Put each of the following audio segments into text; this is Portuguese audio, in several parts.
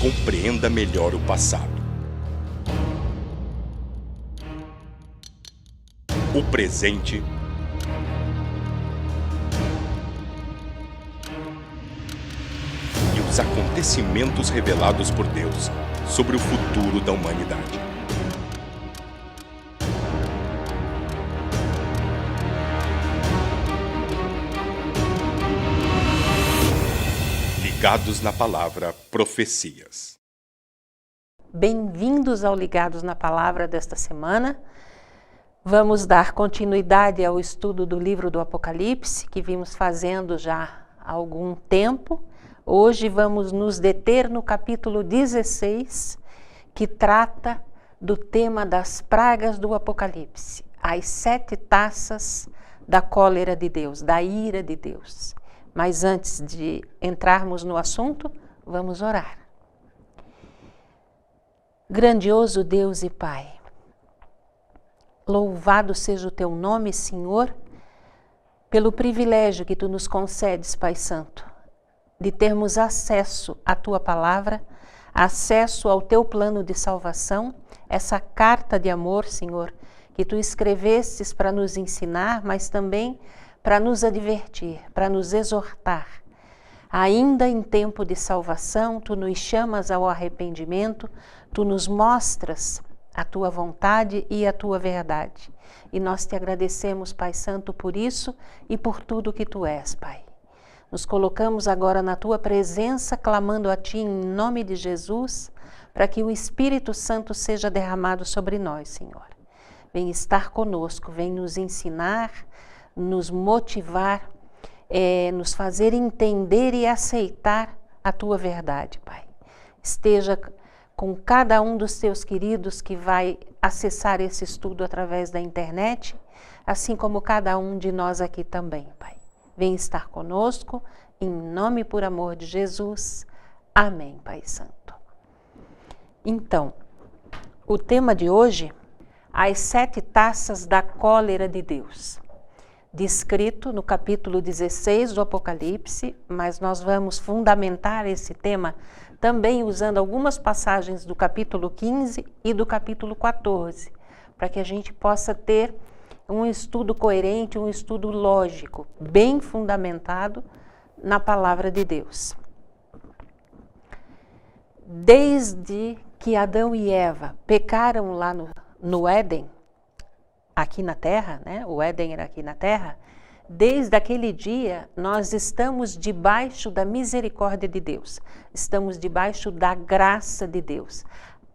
compreenda melhor o passado, o presente e os acontecimentos revelados por Deus sobre o futuro da humanidade. Ligados na Palavra Profecias. Bem-vindos ao Ligados na Palavra desta semana. Vamos dar continuidade ao estudo do livro do Apocalipse, que vimos fazendo já há algum tempo. Hoje vamos nos deter no capítulo 16, que trata do tema das pragas do Apocalipse, as 7 taças da cólera de Deus, da ira de Deus. Mas antes de entrarmos no assunto, vamos orar. Grandioso Deus e Pai, louvado seja o Teu nome, Senhor, pelo privilégio que Tu nos concedes, Pai Santo, de termos acesso à Tua Palavra, acesso ao Teu plano de salvação, essa carta de amor, Senhor, que Tu escrevestes para nos ensinar, mas também para nos advertir, para nos exortar. Ainda em tempo de salvação, Tu nos chamas ao arrependimento, Tu nos mostras a Tua vontade e a Tua verdade. E nós Te agradecemos, Pai Santo, por isso e por tudo que Tu és, Pai. Nos colocamos agora na Tua presença, clamando a Ti em nome de Jesus, para que o Espírito Santo seja derramado sobre nós, Senhor. Vem estar conosco, vem nos ensinar, nos motivar, nos fazer entender e aceitar a Tua verdade, Pai. Esteja com cada um dos Teus queridos que vai acessar esse estudo através da internet, assim como cada um de nós aqui também, Pai. Vem estar conosco, em nome e por amor de Jesus. Amém, Pai Santo. Então, o tema de hoje, as 7 taças da cólera de Deus. Descrito no capítulo 16 do Apocalipse, mas nós vamos fundamentar esse tema também usando algumas passagens do capítulo 15 e do capítulo 14, para que a gente possa ter um estudo coerente, um estudo lógico, bem fundamentado na palavra de Deus. Desde que Adão e Eva pecaram lá no Éden, aqui na terra, né? O Éden era aqui na terra. Desde aquele dia, nós estamos debaixo da misericórdia de Deus. Estamos debaixo da graça de Deus.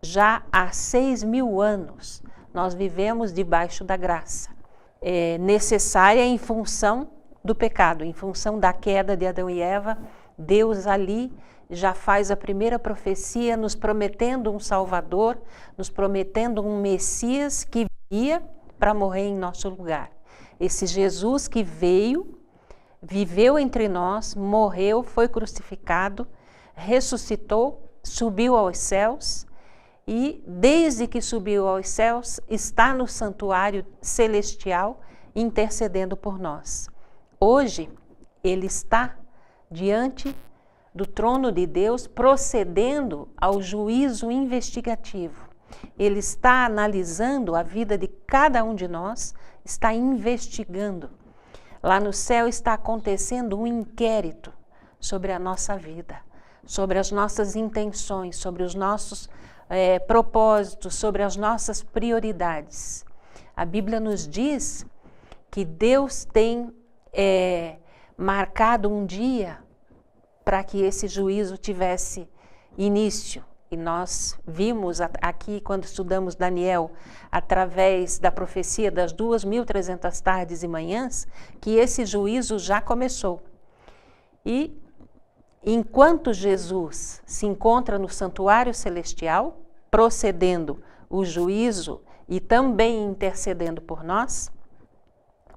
Já há 6.000 anos, nós vivemos debaixo da graça. É necessária em função do pecado, em função da queda de Adão e Eva. Deus ali já faz a primeira profecia, nos prometendo um Salvador, nos prometendo um Messias que viria para morrer em nosso lugar. Esse Jesus que veio, viveu entre nós, morreu, foi crucificado, ressuscitou, subiu aos céus e, desde que subiu aos céus, está no santuário celestial intercedendo por nós. Hoje, Ele está diante do trono de Deus, procedendo ao juízo investigativo. Ele está analisando a vida de cada um de nós, está investigando. Lá no céu está acontecendo um inquérito sobre a nossa vida, sobre as nossas intenções, sobre os nossos propósitos, sobre as nossas prioridades. A Bíblia nos diz que Deus tem marcado um dia para que esse juízo tivesse início. E nós vimos aqui, quando estudamos Daniel, através da profecia das 2.300 tardes e manhãs, que esse juízo já começou. E enquanto Jesus se encontra no santuário celestial, procedendo o juízo e também intercedendo por nós,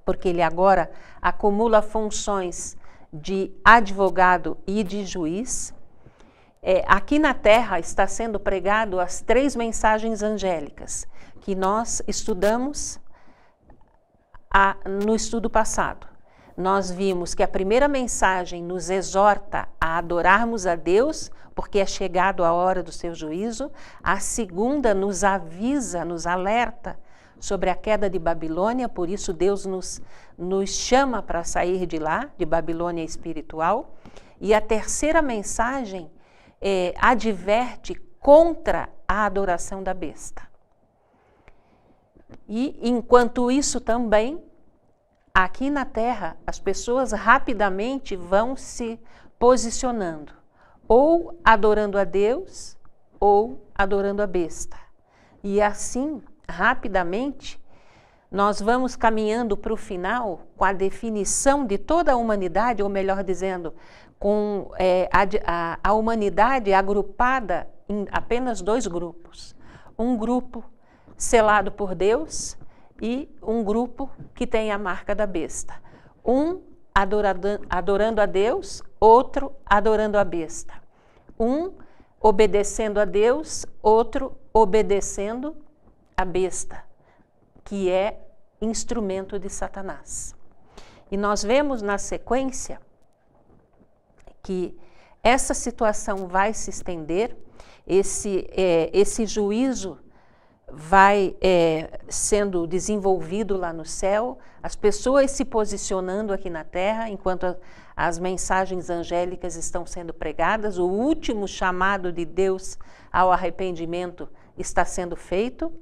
porque ele agora acumula funções de advogado e de juiz, aqui na terra está sendo pregado as 3 mensagens angélicas que nós estudamos no estudo passado. nós vimos que a primeira mensagem nos exorta a adorarmos a Deus, porque é chegado a hora do seu juízo. A segunda nos avisa, nos alerta sobre a queda de Babilônia, por isso Deus nos chama para sair de lá, de Babilônia espiritual. E a terceira mensagem adverte contra a adoração da besta. E enquanto isso também, aqui na Terra, as pessoas rapidamente vão se posicionando, ou adorando a Deus, ou adorando a besta. E assim, rapidamente, nós vamos caminhando para o final com a definição de toda a humanidade, ou melhor dizendo, com a humanidade agrupada em apenas dois grupos. Um grupo selado por Deus e um grupo que tem a marca da besta. Um adorando a Deus, outro adorando a besta. Um obedecendo a Deus, outro obedecendo a besta, que é instrumento de Satanás. E nós vemos na sequência que essa situação vai se estender, esse juízo vai sendo desenvolvido lá no céu, as pessoas se posicionando aqui na terra, enquanto as mensagens angélicas estão sendo pregadas, o último chamado de Deus ao arrependimento está sendo feito,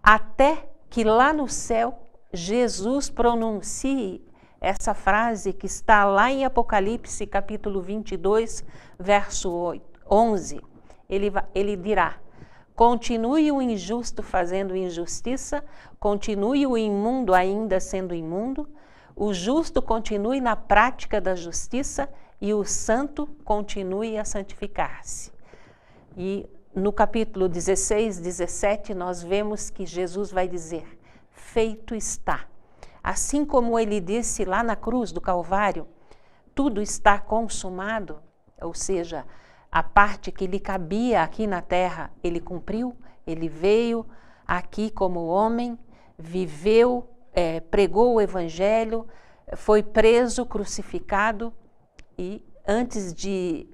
até que lá no céu Jesus pronuncie essa frase que está lá em Apocalipse capítulo 22, verso 11. Ele dirá: continue o injusto fazendo injustiça, continue o imundo ainda sendo imundo, o justo continue na prática da justiça e o santo continue a santificar-se. E no capítulo 16, 17, nós vemos que Jesus vai dizer: feito está. Assim como ele disse lá na cruz do Calvário, tudo está consumado, ou seja, a parte que lhe cabia aqui na terra, ele cumpriu, ele veio aqui como homem, viveu, pregou o evangelho, foi preso, crucificado e antes de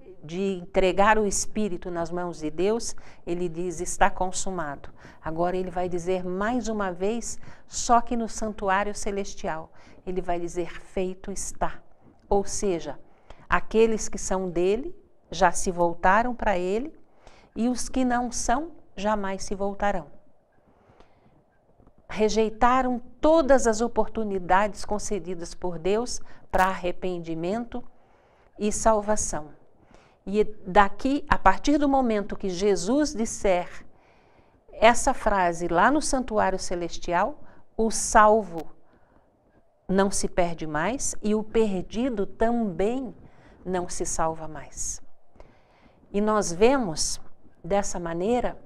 entregar o Espírito nas mãos de Deus, ele diz: está consumado. Agora ele vai dizer mais uma vez, só que no santuário celestial, ele vai dizer: feito está. Ou seja, aqueles que são dele já se voltaram para ele e os que não são jamais se voltarão. Rejeitaram todas as oportunidades concedidas por Deus para arrependimento e salvação. E daqui, a partir do momento que Jesus disser essa frase lá no santuário celestial, o salvo não se perde mais e o perdido também não se salva mais. E nós vemos dessa maneira,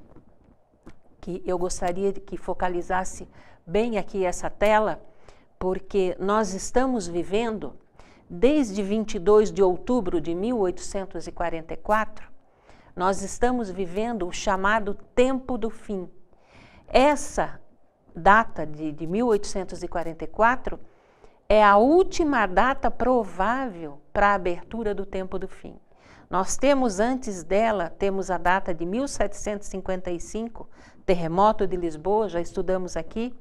que eu gostaria de que focalizasse bem aqui essa tela, porque nós estamos vivendo, desde 22 de outubro de 1844, nós estamos vivendo o chamado tempo do fim. Essa data de 1844 é a última data provável para a abertura do tempo do fim. Nós temos antes dela, temos a data de 1755, terremoto de Lisboa, já estudamos aqui,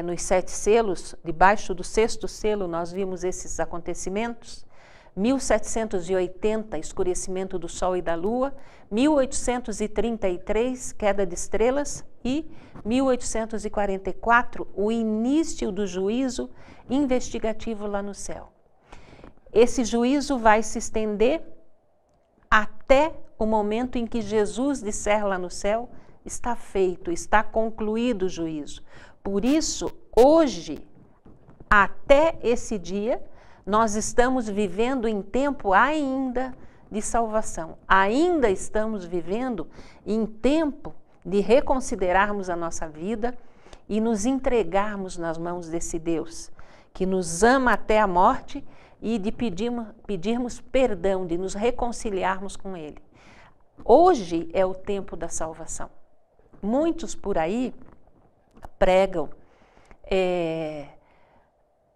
nos 7 selos, debaixo do 6º selo nós vimos esses acontecimentos, 1780, escurecimento do Sol e da Lua, 1833, queda de estrelas e 1844, o início do juízo investigativo lá no céu. Esse juízo vai se estender até o momento em que Jesus disser lá no céu: está feito, está concluído o juízo. Por isso, hoje, até esse dia, nós estamos vivendo em tempo ainda de salvação. Ainda estamos vivendo em tempo de reconsiderarmos a nossa vida e nos entregarmos nas mãos desse Deus, que nos ama até a morte, e de pedirmos perdão, de nos reconciliarmos com Ele. Hoje é o tempo da salvação. Muitos por aí pregam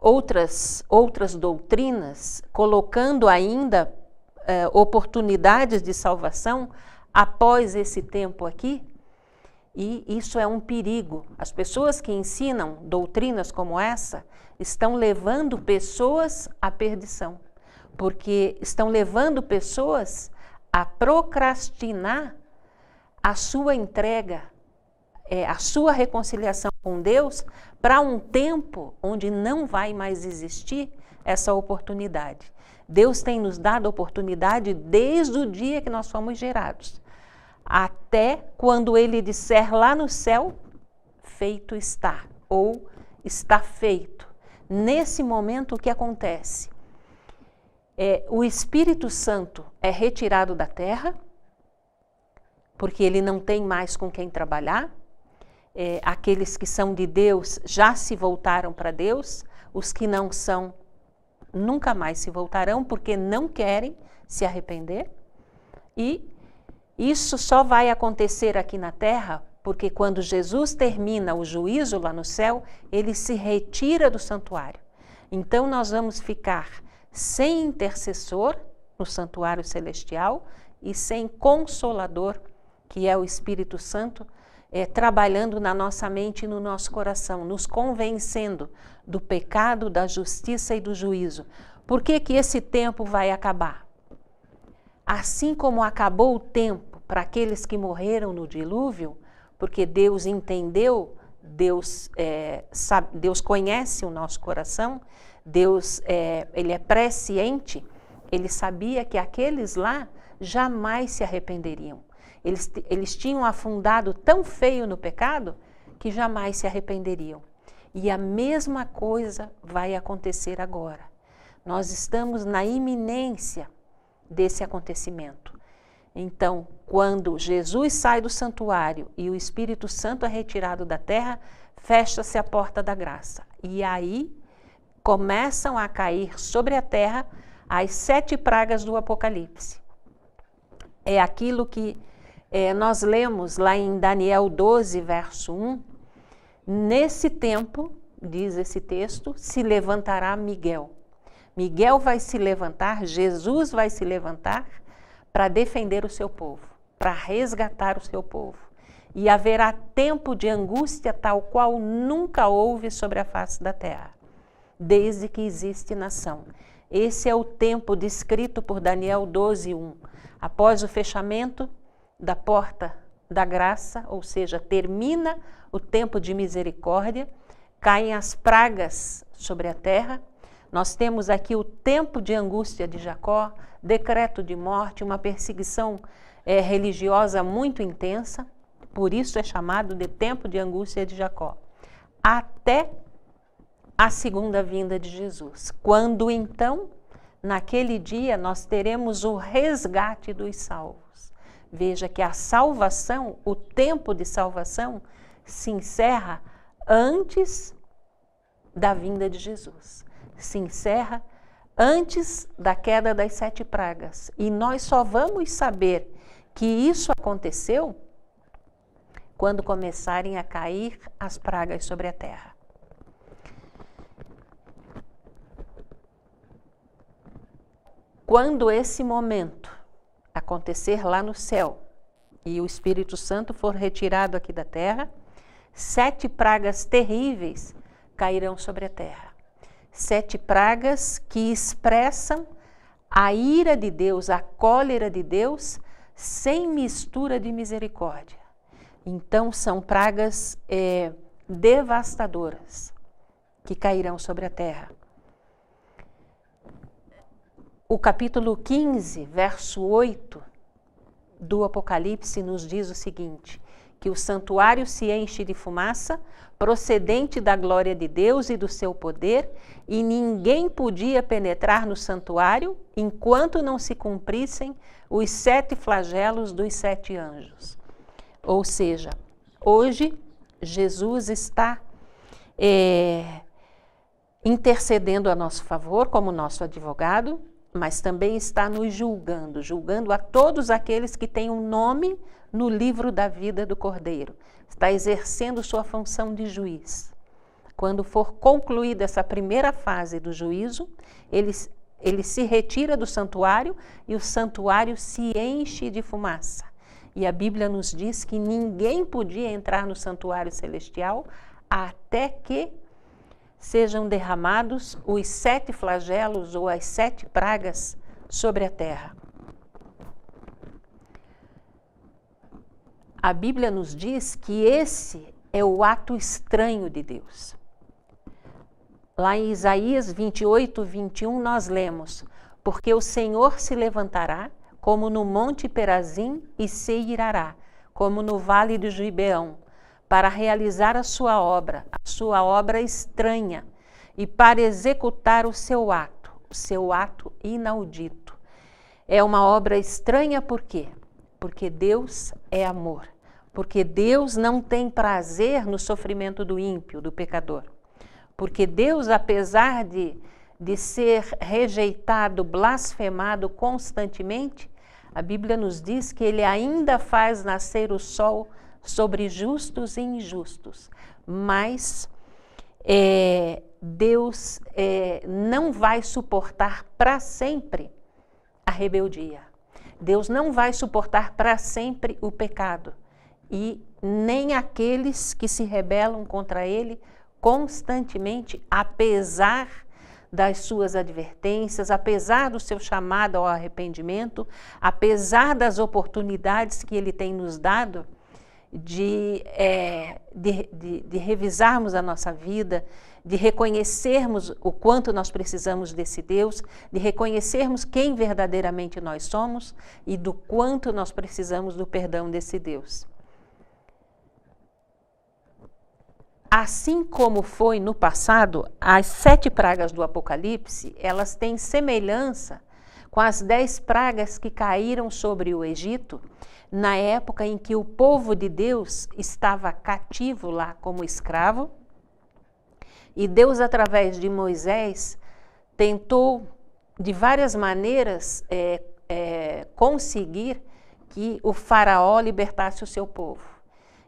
outras doutrinas, colocando ainda oportunidades de salvação após esse tempo aqui, e isso é um perigo. As pessoas que ensinam doutrinas como essa estão levando pessoas à perdição, porque estão levando pessoas a procrastinar a sua entrega, a sua reconciliação com Deus, para um tempo onde não vai mais existir essa oportunidade. Deus tem nos dado oportunidade desde o dia que nós fomos gerados, até quando Ele disser lá no céu, feito está, ou está feito. Nesse momento, o que acontece? O Espírito Santo é retirado da terra, porque ele não tem mais com quem trabalhar. Aqueles que são de Deus já se voltaram para Deus, os que não são nunca mais se voltarão, porque não querem se arrepender. E isso só vai acontecer aqui na terra, porque quando Jesus termina o juízo lá no céu, ele se retira do santuário. Então nós vamos ficar sem intercessor no santuário celestial e sem consolador, que é o Espírito Santo, trabalhando na nossa mente e no nosso coração, nos convencendo do pecado, da justiça e do juízo. Por que que esse tempo vai acabar? Assim como acabou o tempo para aqueles que morreram no dilúvio, porque Deus entendeu, Deus conhece o nosso coração, Deus ele é presciente, ele sabia que aqueles lá jamais se arrependeriam. Eles tinham afundado tão feio no pecado que jamais se arrependeriam. E a mesma coisa vai acontecer agora. Nós estamos na iminência desse acontecimento. Então, quando Jesus sai do santuário e o Espírito Santo é retirado da terra, fecha-se a porta da graça. E aí começam a cair sobre a terra as 7 pragas do Apocalipse. É aquilo que nós lemos lá em Daniel 12, verso 1. Nesse tempo, diz esse texto, se levantará Miguel. Miguel vai se levantar, Jesus vai se levantar para defender o seu povo, para resgatar o seu povo. E haverá tempo de angústia tal qual nunca houve sobre a face da terra, desde que existe nação. Esse é o tempo descrito por Daniel 12, 1. Após o fechamento da porta da graça, ou seja, termina o tempo de misericórdia, caem as pragas sobre a terra. Nós temos aqui o tempo de angústia de Jacó, decreto de morte, uma perseguição religiosa muito intensa, por isso é chamado de tempo de angústia de Jacó, até a segunda vinda de Jesus, quando então, naquele dia, nós teremos o resgate dos salvos. Veja que a salvação, o tempo de salvação, se encerra antes da vinda de Jesus. Se encerra antes da queda das 7 pragas. E nós só vamos saber que isso aconteceu quando começarem a cair as pragas sobre a terra. Quando esse momento acontecer lá no céu e o Espírito Santo for retirado aqui da terra, 7 pragas terríveis cairão sobre a terra. 7 pragas que expressam a ira de Deus, a cólera de Deus, sem mistura de misericórdia. Então são pragas devastadoras que cairão sobre a terra. O capítulo 15, verso 8 do Apocalipse nos diz o seguinte, que o santuário se enche de fumaça, procedente da glória de Deus e do seu poder, e ninguém podia penetrar no santuário enquanto não se cumprissem os 7 flagelos dos 7 anjos. Ou seja, hoje Jesus está intercedendo a nosso favor como nosso advogado, mas também está nos julgando a todos aqueles que têm um nome no livro da vida do Cordeiro. Está exercendo sua função de juiz. quando for concluída essa primeira fase do juízo, ele se retira do santuário e o santuário se enche de fumaça. E a Bíblia nos diz que ninguém podia entrar no santuário celestial até que sejam derramados os 7 flagelos ou as 7 pragas sobre a terra. A Bíblia nos diz que esse é o ato estranho de Deus. Lá em Isaías 28, 21, nós lemos: porque o Senhor se levantará como no monte Perazim e se irará, como no vale de Gibeão, para realizar a sua obra estranha, e para executar o seu ato inaudito. É uma obra estranha por quê? Porque Deus é amor, porque Deus não tem prazer no sofrimento do ímpio, do pecador. Porque Deus, apesar de ser rejeitado, blasfemado constantemente, a Bíblia nos diz que Ele ainda faz nascer o sol sobre justos e injustos. Mas Deus não vai suportar para sempre a rebeldia. Deus não vai suportar para sempre o pecado. E nem aqueles que se rebelam contra Ele constantemente, apesar das suas advertências, apesar do seu chamado ao arrependimento, apesar das oportunidades que Ele tem nos dado de revisarmos a nossa vida, de reconhecermos o quanto nós precisamos desse Deus, de reconhecermos quem verdadeiramente nós somos e do quanto nós precisamos do perdão desse Deus. Assim como foi no passado, as 7 pragas do Apocalipse, elas têm semelhança com as 10 pragas que caíram sobre o Egito, na época em que o povo de Deus estava cativo lá como escravo, e Deus, através de Moisés, tentou de várias maneiras conseguir que o faraó libertasse o seu povo.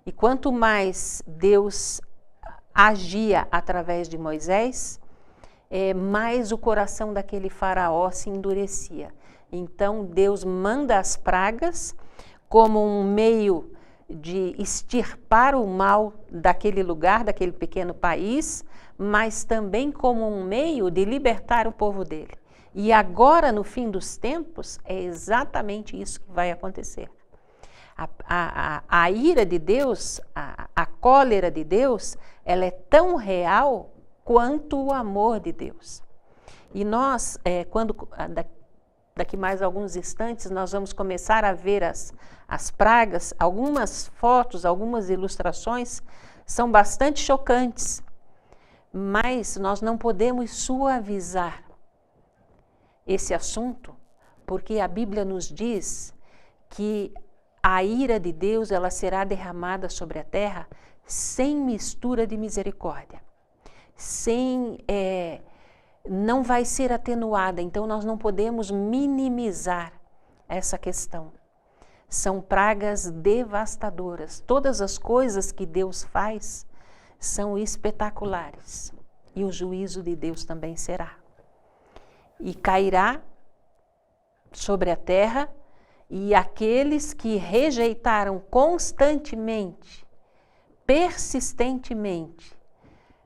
E quanto mais Deus agia através de Moisés, mais o coração daquele faraó se endurecia. Então Deus manda as pragas como um meio de extirpar o mal daquele lugar, daquele pequeno país, mas também como um meio de libertar o povo dele. E agora, no fim dos tempos, é exatamente isso que vai acontecer. A ira de Deus, a cólera de Deus, ela é tão real quanto o amor de Deus. E nós, daqui mais alguns instantes, nós vamos começar a ver as pragas. Algumas fotos, algumas ilustrações são bastante chocantes, mas nós não podemos suavizar esse assunto, porque a Bíblia nos diz que a ira de Deus, ela será derramada sobre a terra sem mistura de misericórdia, não vai ser atenuada. Então nós não podemos minimizar essa questão. São pragas devastadoras. Todas as coisas que Deus faz são espetaculares, e o juízo de Deus também será. E cairá sobre a terra, e aqueles que rejeitaram constantemente, persistentemente,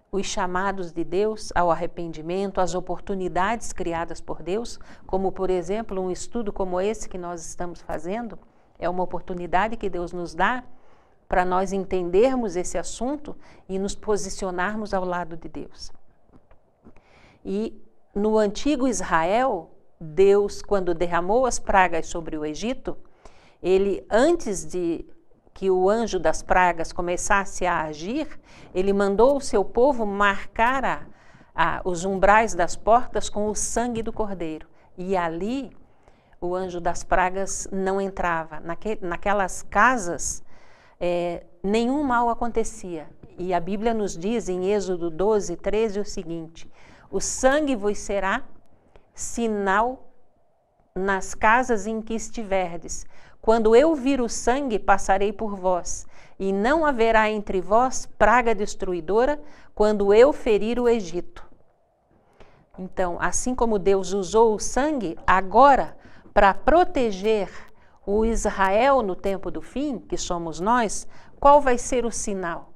os chamados de Deus ao arrependimento, as oportunidades criadas por Deus, como por exemplo um estudo como esse que nós estamos fazendo, é uma oportunidade que Deus nos dá para nós entendermos esse assunto e nos posicionarmos ao lado de Deus. E no antigo Israel, Deus, quando derramou as pragas sobre o Egito, ele, antes de que o anjo das pragas começasse a agir, ele mandou o seu povo marcar os umbrais das portas com o sangue do cordeiro. E ali o anjo das pragas não entrava. Naquelas casas, nenhum mal acontecia. E a Bíblia nos diz em Êxodo 12, 13 o seguinte: o sangue vos será sinal nas casas em que estiverdes. quando eu vir o sangue, passarei por vós, e não haverá entre vós praga destruidora, quando eu ferir o Egito. Então, assim como Deus usou o sangue, agora, para proteger o Israel no tempo do fim, que somos nós, qual vai ser o sinal?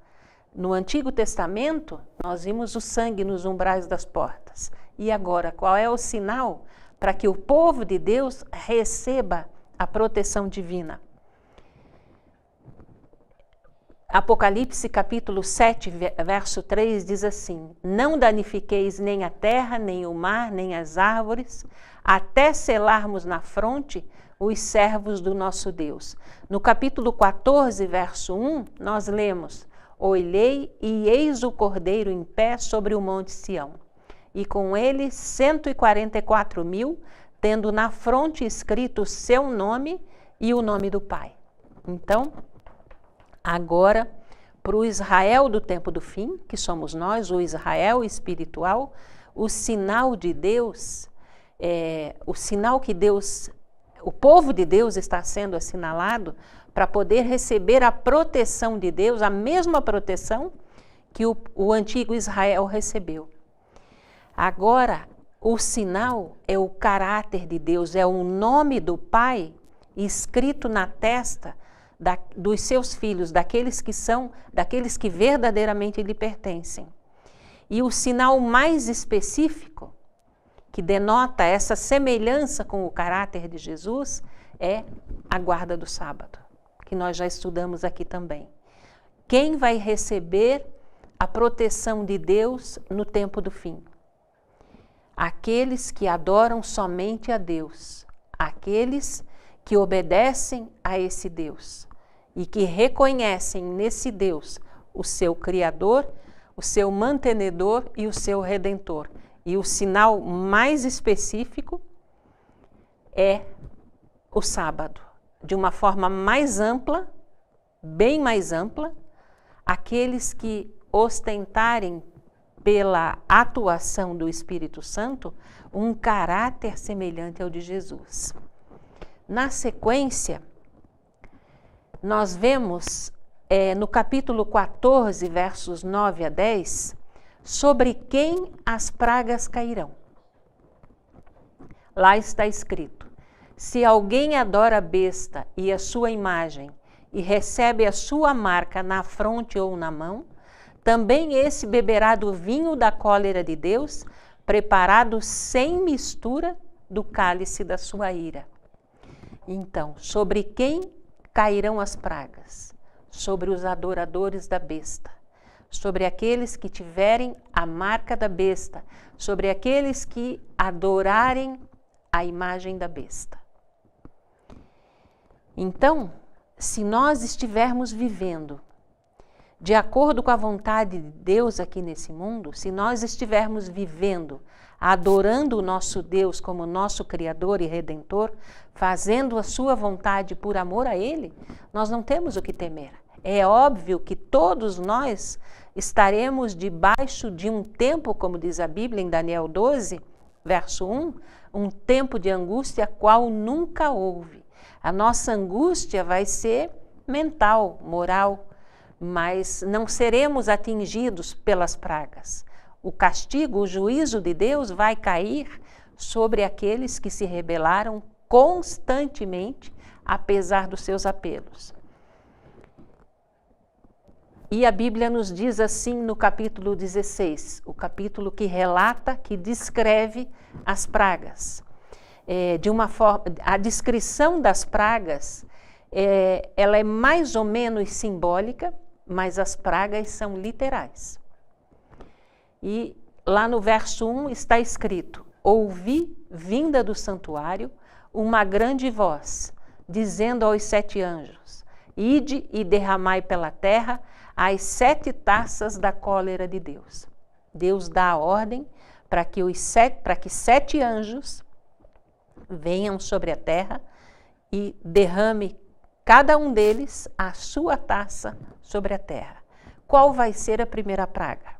No Antigo Testamento, nós vimos o sangue nos umbrais das portas. E agora, qual é o sinal para que o povo de Deus receba a proteção divina? Apocalipse capítulo 7, verso 3 diz assim: não danifiqueis nem a terra, nem o mar, nem as árvores, até selarmos na fronte os servos do nosso Deus. No capítulo 14, verso 1, nós lemos: olhei e eis o Cordeiro em pé sobre o monte Sião, e com ele 144.000, tendo na fronte escrito o seu nome e o nome do Pai. Então, agora, para o Israel do tempo do fim, que somos nós, o Israel espiritual, o sinal de Deus, o sinal que Deus, o povo de Deus está sendo assinalado para poder receber a proteção de Deus, a mesma proteção que o antigo Israel recebeu. Agora, o sinal é o caráter de Deus, é o nome do Pai escrito na testa dos seus filhos, daqueles que verdadeiramente lhe pertencem. E o sinal mais específico, que denota essa semelhança com o caráter de Jesus, é a guarda do sábado, que nós já estudamos aqui também. Quem vai receber a proteção de Deus no tempo do fim? Aqueles que adoram somente a Deus, aqueles que obedecem a esse Deus e que reconhecem nesse Deus o seu Criador, o seu mantenedor e o seu Redentor. E o sinal mais específico é o sábado. De uma forma mais ampla, bem mais ampla, aqueles que ostentarem pela atuação do Espírito Santo um caráter semelhante ao de Jesus. Na sequência, nós vemos no capítulo 14, versos 9 a 10, sobre quem as pragas cairão. Lá está escrito: se alguém adora a besta e a sua imagem e recebe a sua marca na fronte ou na mão, também esse beberá do vinho da cólera de Deus, preparado sem mistura do cálice da sua ira. Então, sobre quem cairão as pragas? Sobre os adoradores da besta, sobre aqueles que tiverem a marca da besta, sobre aqueles que adorarem a imagem da besta. Então, se nós estivermos vivendo de acordo com a vontade de Deus aqui nesse mundo, se nós estivermos vivendo, adorando o nosso Deus como nosso Criador e Redentor, fazendo a sua vontade por amor a Ele, nós não temos o que temer. É óbvio que todos nós estaremos debaixo de um tempo, como diz a Bíblia em Daniel 12, verso 1, um tempo de angústia qual nunca houve. A nossa angústia vai ser mental, moral, mas não seremos atingidos pelas pragas. O castigo, o juízo de Deus vai cair sobre aqueles que se rebelaram constantemente, apesar dos seus apelos. E a Bíblia nos diz assim no capítulo 16, o capítulo que relata, que descreve as pragas. De uma forma, a descrição das pragas, ela é mais ou menos simbólica, mas as pragas são literais. E lá no verso 1 está escrito: ouvi, vinda do santuário, uma grande voz, dizendo aos 7 anjos: ide e derramai pela terra as 7 taças da cólera de Deus. Deus dá a ordem para que 7 anjos venham sobre a terra e derrame cada um deles a sua taça sobre a terra. Qual vai ser a primeira praga?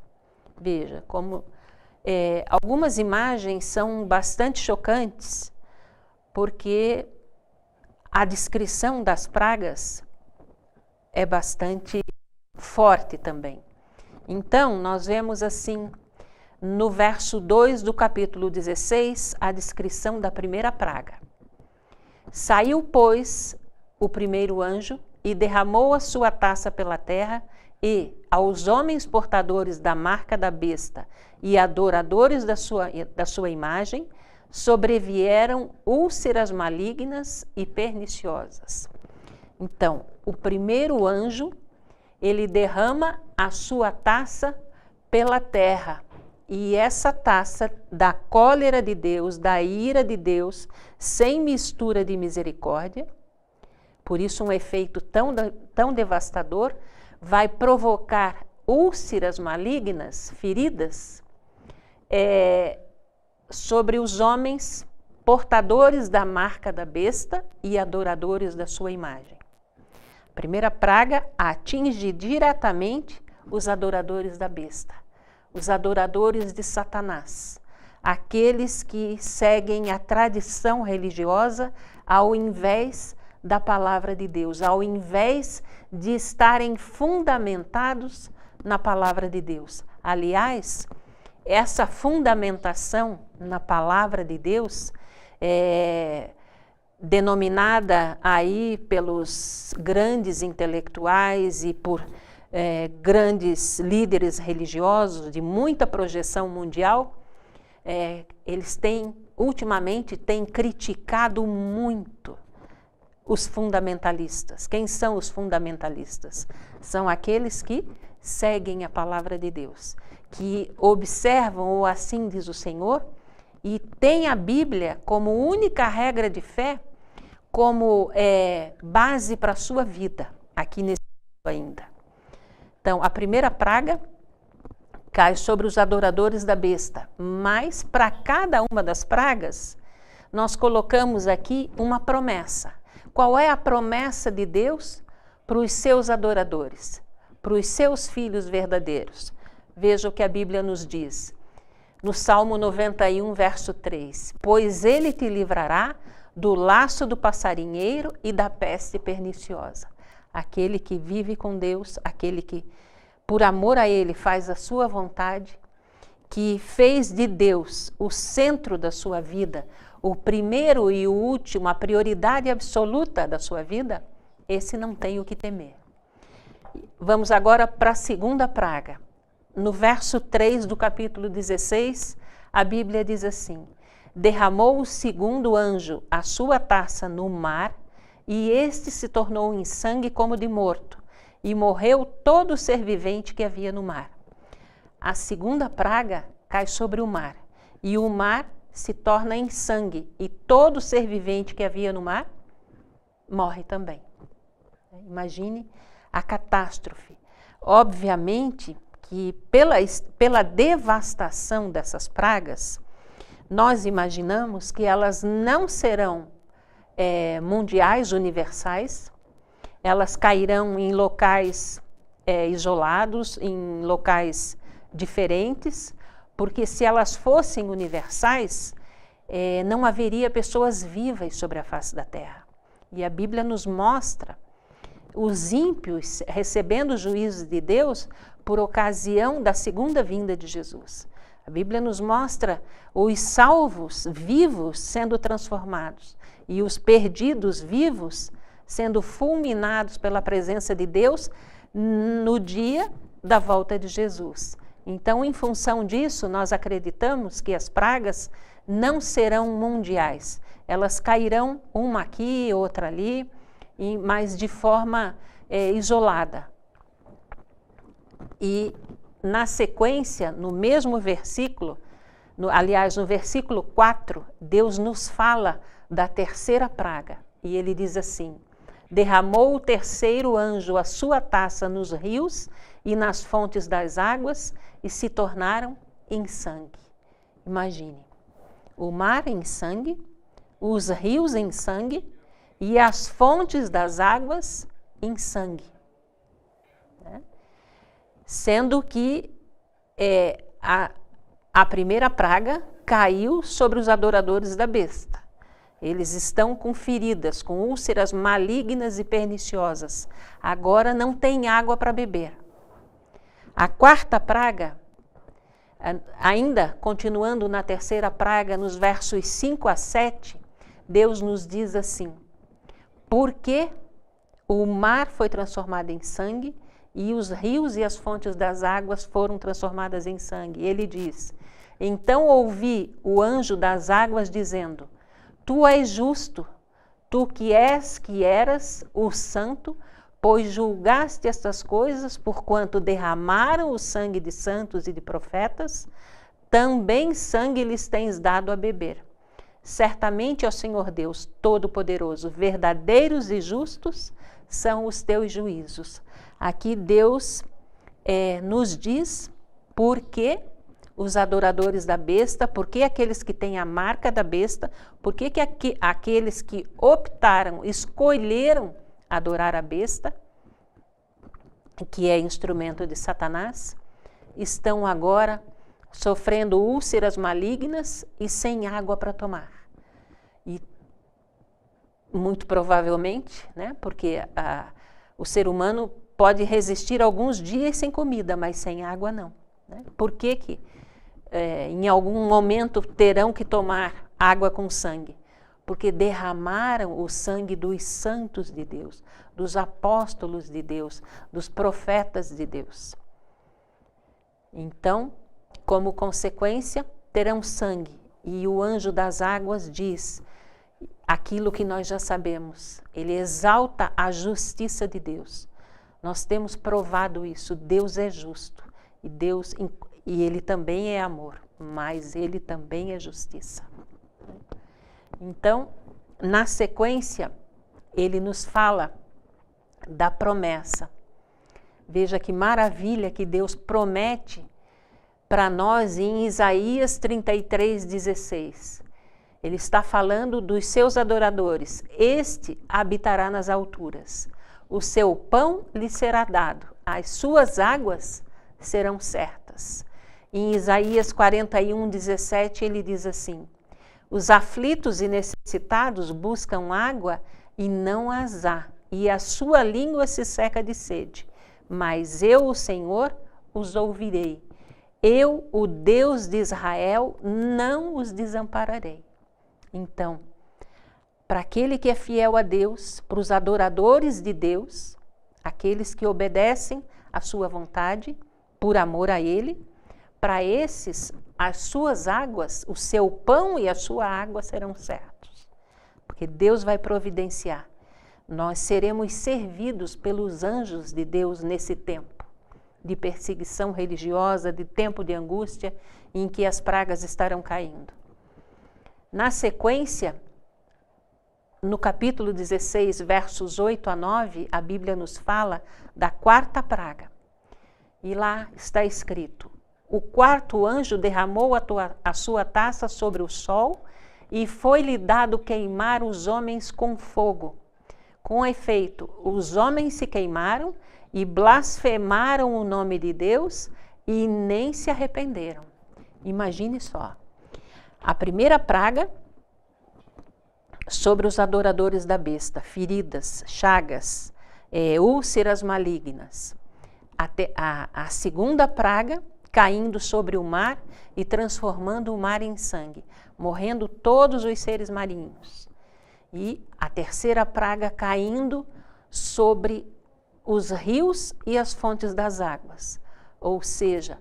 Veja, como algumas imagens são bastante chocantes, porque a descrição das pragas é bastante forte também. Então, nós vemos assim, no verso 2 do capítulo 16, a descrição da primeira praga. Saiu, pois, o primeiro anjo e derramou a sua taça pela terra, e aos homens portadores da marca da besta e adoradores da sua imagem, sobrevieram úlceras malignas e perniciosas. Então, o primeiro anjo, ele derrama a sua taça pela terra. E essa taça da cólera de Deus, da ira de Deus, sem mistura de misericórdia, por isso um efeito tão devastador, vai provocar úlceras malignas, feridas, sobre os homens portadores da marca da besta e adoradores da sua imagem. A primeira praga atinge diretamente os adoradores da besta, os adoradores de Satanás, aqueles que seguem a tradição religiosa ao invés da palavra de Deus, ao invés de estarem fundamentados na palavra de Deus. Aliás, essa fundamentação na palavra de Deus denominada aí pelos grandes intelectuais e por grandes líderes religiosos de muita projeção mundial, eles ultimamente têm criticado muito os fundamentalistas. Quem são os fundamentalistas? São aqueles que seguem a palavra de Deus, que observam o assim diz o Senhor e têm a Bíblia como única regra de fé, como base para a sua vida, aqui nesse mundo ainda. Então, a primeira praga cai sobre os adoradores da besta, mas para cada uma das pragas, nós colocamos aqui uma promessa. Qual é a promessa de Deus para os seus adoradores, para os seus filhos verdadeiros? Veja o que a Bíblia nos diz, no Salmo 91, verso 3. Pois ele te livrará do laço do passarinheiro e da peste perniciosa. Aquele que vive com Deus, aquele que, por amor a Ele, faz a sua vontade, que fez de Deus o centro da sua vida, o primeiro e o último, a prioridade absoluta da sua vida, esse não tem o que temer. Vamos agora para a segunda praga. No verso 3 do capítulo 16, a Bíblia diz assim: derramou o segundo anjo a sua taça no mar, e este se tornou em sangue como de morto, e morreu todo ser vivente que havia no mar. A segunda praga cai sobre o mar, e o mar se torna em sangue, e todo ser vivente que havia no mar morre também. Imagine a catástrofe. Obviamente que pela devastação dessas pragas, nós imaginamos que elas não serão mundiais, universais, elas cairão em locais isolados, em locais diferentes, porque se elas fossem universais, não haveria pessoas vivas sobre a face da terra. E a Bíblia nos mostra os ímpios recebendo o juízo de Deus por ocasião da segunda vinda de Jesus. A Bíblia nos mostra os salvos vivos sendo transformados e os perdidos vivos sendo fulminados pela presença de Deus no dia da volta de Jesus. Então, em função disso, nós acreditamos que as pragas não serão mundiais. Elas cairão uma aqui, outra ali, mas de forma isolada. E na sequência, no mesmo versículo, aliás, no versículo 4, Deus nos fala da terceira praga. E ele diz assim: derramou o terceiro anjo a sua taça nos rios e nas fontes das águas, e se tornaram em sangue. Imagine, o mar em sangue, os rios em sangue e as fontes das águas em sangue. Sendo que a primeira praga caiu sobre os adoradores da besta. Eles estão com feridas, com úlceras malignas e perniciosas. Agora não tem água para beber. A quarta praga, ainda continuando na terceira praga, nos versos 5 a 7, Deus nos diz assim: porque o mar foi transformado em sangue e os rios e as fontes das águas foram transformadas em sangue. Ele diz: então ouvi o anjo das águas dizendo: tu és justo, tu que eras o santo, pois julgaste estas coisas, porquanto derramaram o sangue de santos e de profetas, também sangue lhes tens dado a beber. Certamente, ó Senhor Deus Todo-Poderoso, verdadeiros e justos são os teus juízos. Aqui Deus nos diz por que os adoradores da besta, por que aqueles que têm a marca da besta, por que aqueles que optaram, escolheram adorar a besta, que é instrumento de Satanás, estão agora sofrendo úlceras malignas e sem água para tomar. E muito provavelmente, né, porque o ser humano pode resistir alguns dias sem comida, mas sem água não. Né? Por que em algum momento terão que tomar água com sangue? Porque derramaram o sangue dos santos de Deus, dos apóstolos de Deus, dos profetas de Deus. Então, como consequência, terão sangue. E o anjo das águas diz aquilo que nós já sabemos. Ele exalta a justiça de Deus. Nós temos provado isso. Deus é justo. E Ele também é amor, mas Ele também é justiça. Então, na sequência, Ele nos fala da promessa. Veja que maravilha que Deus promete para nós em Isaías 33:16. Ele está falando dos seus adoradores. Este habitará nas alturas. O seu pão lhe será dado. As suas águas serão certas. Em Isaías 41:17 ele diz assim: os aflitos e necessitados buscam água e não as há, e a sua língua se seca de sede. Mas eu, o Senhor, os ouvirei. Eu, o Deus de Israel, não os desampararei. Então, para aquele que é fiel a Deus, para os adoradores de Deus, aqueles que obedecem à sua vontade, por amor a Ele, para esses, as suas águas, o seu pão e a sua água serão certos. Porque Deus vai providenciar. Nós seremos servidos pelos anjos de Deus nesse tempo de perseguição religiosa, de tempo de angústia, em que as pragas estarão caindo. Na sequência, no capítulo 16, versos 8 a 9, a Bíblia nos fala da quarta praga. E lá está escrito: o quarto anjo derramou a sua taça sobre o sol e foi-lhe dado queimar os homens com fogo. Com efeito, os homens se queimaram e blasfemaram o nome de Deus e nem se arrependeram. Imagine só. A primeira praga sobre os adoradores da besta, feridas, chagas, úlceras malignas. A segunda praga caindo sobre o mar e transformando o mar em sangue, morrendo todos os seres marinhos. E a terceira praga caindo sobre os rios e as fontes das águas. Ou seja,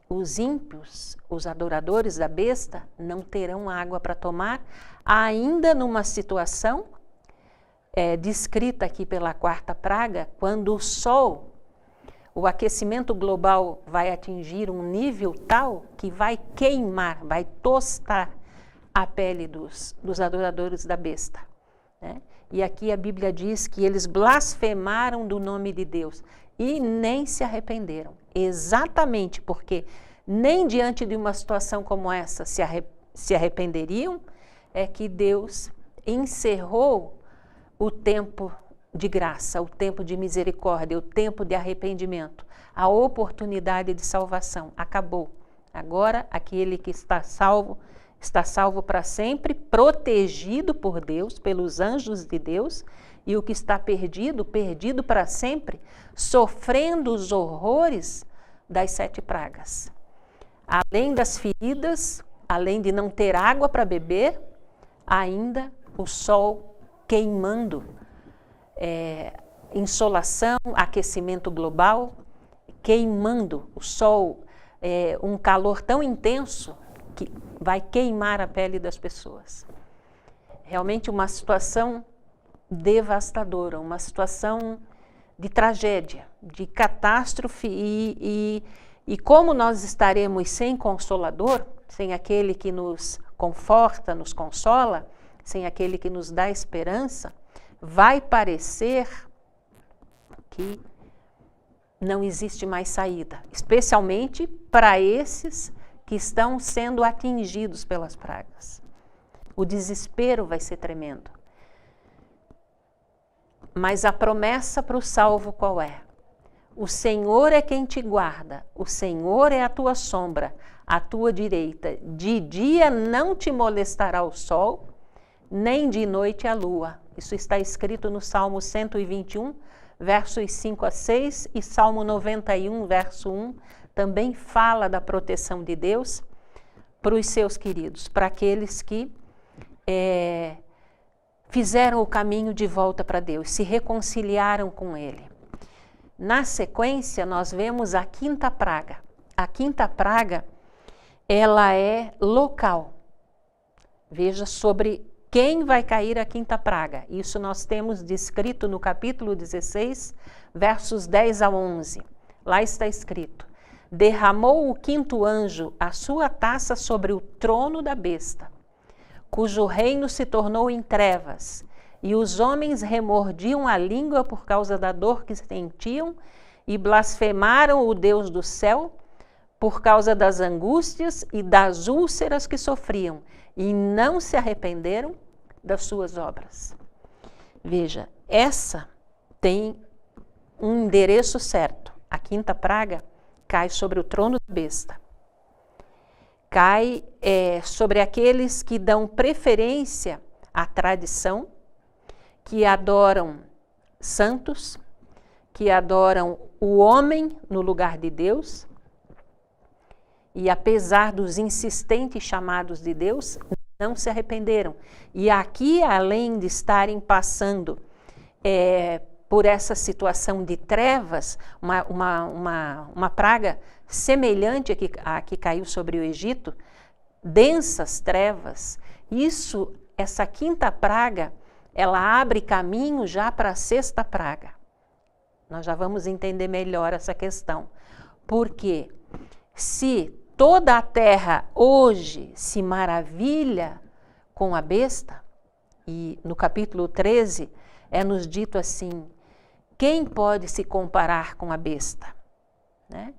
os ímpios, os adoradores da besta, não terão água para tomar, ainda numa situação descrita aqui pela quarta praga, quando o sol, o aquecimento global vai atingir um nível tal que vai queimar, vai tostar a pele dos adoradores da besta. Né? E aqui a Bíblia diz que eles blasfemaram do nome de Deus e nem se arrependeram. Exatamente porque nem diante de uma situação como essa se arrependeriam, é que Deus encerrou o tempo de graça, o tempo de misericórdia, o tempo de arrependimento, a oportunidade de salvação. Acabou. Agora, aquele que está salvo está salvo para sempre, protegido por Deus, pelos anjos de Deus, e o que está perdido, perdido para sempre, sofrendo os horrores das 7 pragas. Além das feridas, além de não ter água para beber, ainda o sol queimando, insolação, aquecimento global, queimando o sol, um calor tão intenso que vai queimar a pele das pessoas. Realmente uma situação devastadora, uma situação de tragédia, de catástrofe, e como nós estaremos sem Consolador, sem aquele que nos conforta, nos consola, sem aquele que nos dá esperança, vai parecer que não existe mais saída, especialmente para esses que estão sendo atingidos pelas pragas. O desespero vai ser tremendo. Mas a promessa para o salvo qual é? O Senhor é quem te guarda, o Senhor é a tua sombra, a tua direita. De dia não te molestará o sol, nem de noite a lua. Isso está escrito no Salmo 121, versos 5 a 6, e Salmo 91, verso 1, também fala da proteção de Deus para os seus queridos, para aqueles que fizeram o caminho de volta para Deus, se reconciliaram com Ele. Na sequência, nós vemos a 5ª praga. A 5ª praga, ela é local. Veja sobre quem vai cair a 5ª praga. Isso nós temos descrito no capítulo 16, versos 10 a 11. Lá está escrito: derramou o 5º anjo a sua taça sobre o trono da besta, cujo reino se tornou em trevas, e os homens remordiam a língua por causa da dor que sentiam, e blasfemaram o Deus do céu por causa das angústias e das úlceras que sofriam, e não se arrependeram das suas obras. Veja, essa tem um endereço certo. A 5ª praga cai sobre o trono da besta. Cai sobre aqueles que dão preferência à tradição, que adoram santos, que adoram o homem no lugar de Deus, e apesar dos insistentes chamados de Deus, não se arrependeram. E aqui, além de estarem passando por essa situação de trevas, uma praga semelhante à que caiu sobre o Egito, densas trevas, essa 5ª praga, ela abre caminho já para a 6ª praga. Nós já vamos entender melhor essa questão. Porque se toda a terra hoje se maravilha com a besta, e no capítulo 13 nos dito assim: quem pode se comparar com a besta? Né?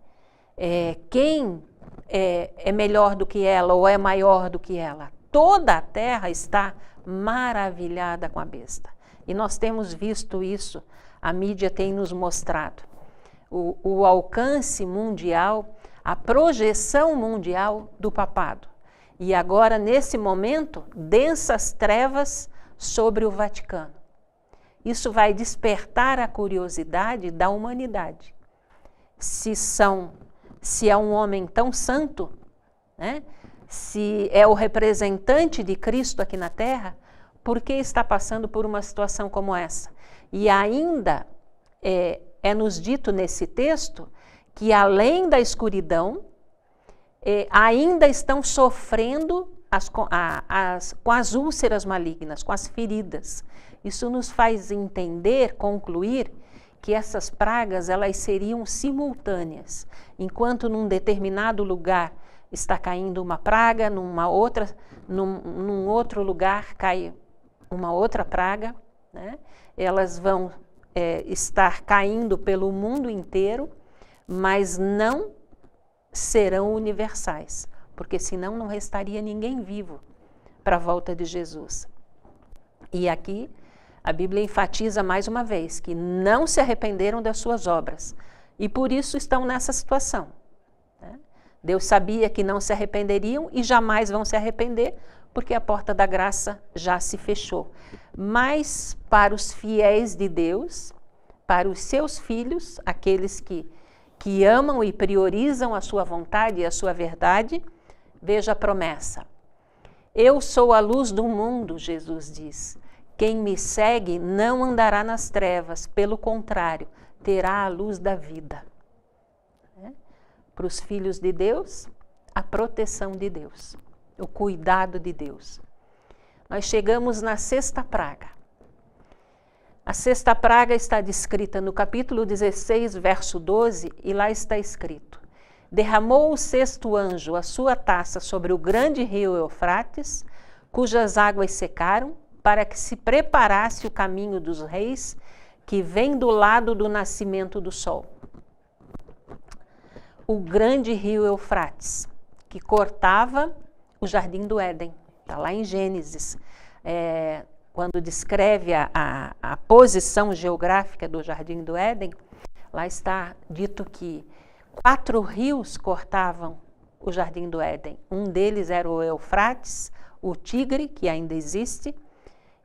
Quem é melhor do que ela ou é maior do que ela? Toda a terra está maravilhada com a besta. E nós temos visto isso, a mídia tem nos mostrado. O alcance mundial, a projeção mundial do papado. E agora, nesse momento, densas trevas sobre o Vaticano. Isso vai despertar a curiosidade da humanidade. Se é um homem tão santo, né? Se é o representante de Cristo aqui na Terra, por que está passando por uma situação como essa? E ainda nos dito nesse texto que, além da escuridão, ainda estão sofrendo com as úlceras malignas, com as feridas. Isso nos faz entender, concluir, que essas pragas elas seriam simultâneas. Enquanto num determinado lugar está caindo uma praga, num outro lugar cai uma outra praga, né? Elas vão estar caindo pelo mundo inteiro, mas não serão universais, porque senão não restaria ninguém vivo para a volta de Jesus. E aqui a Bíblia enfatiza mais uma vez que não se arrependeram das suas obras e por isso estão nessa situação, né? Deus sabia que não se arrependeriam e jamais vão se arrepender, porque a porta da graça já se fechou. Mas para os fiéis de Deus, para os seus filhos, aqueles que amam e priorizam a sua vontade e a sua verdade, veja a promessa. Eu sou a luz do mundo, Jesus diz. Quem me segue não andará nas trevas, pelo contrário, terá a luz da vida. Para os filhos de Deus, a proteção de Deus, o cuidado de Deus. Nós chegamos na sexta praga. A sexta praga está descrita no capítulo 16, verso 12, e lá está escrito: derramou o sexto anjo a sua taça sobre o grande rio Eufrates, cujas águas secaram, para que se preparasse o caminho dos reis, que vem do lado do nascimento do sol. O grande rio Eufrates, que cortava o jardim do Éden. Está lá em Gênesis, quando descreve a posição geográfica do jardim do Éden, lá está dito que 4 rios cortavam o jardim do Éden. Um deles era o Eufrates, o Tigre, que ainda existe,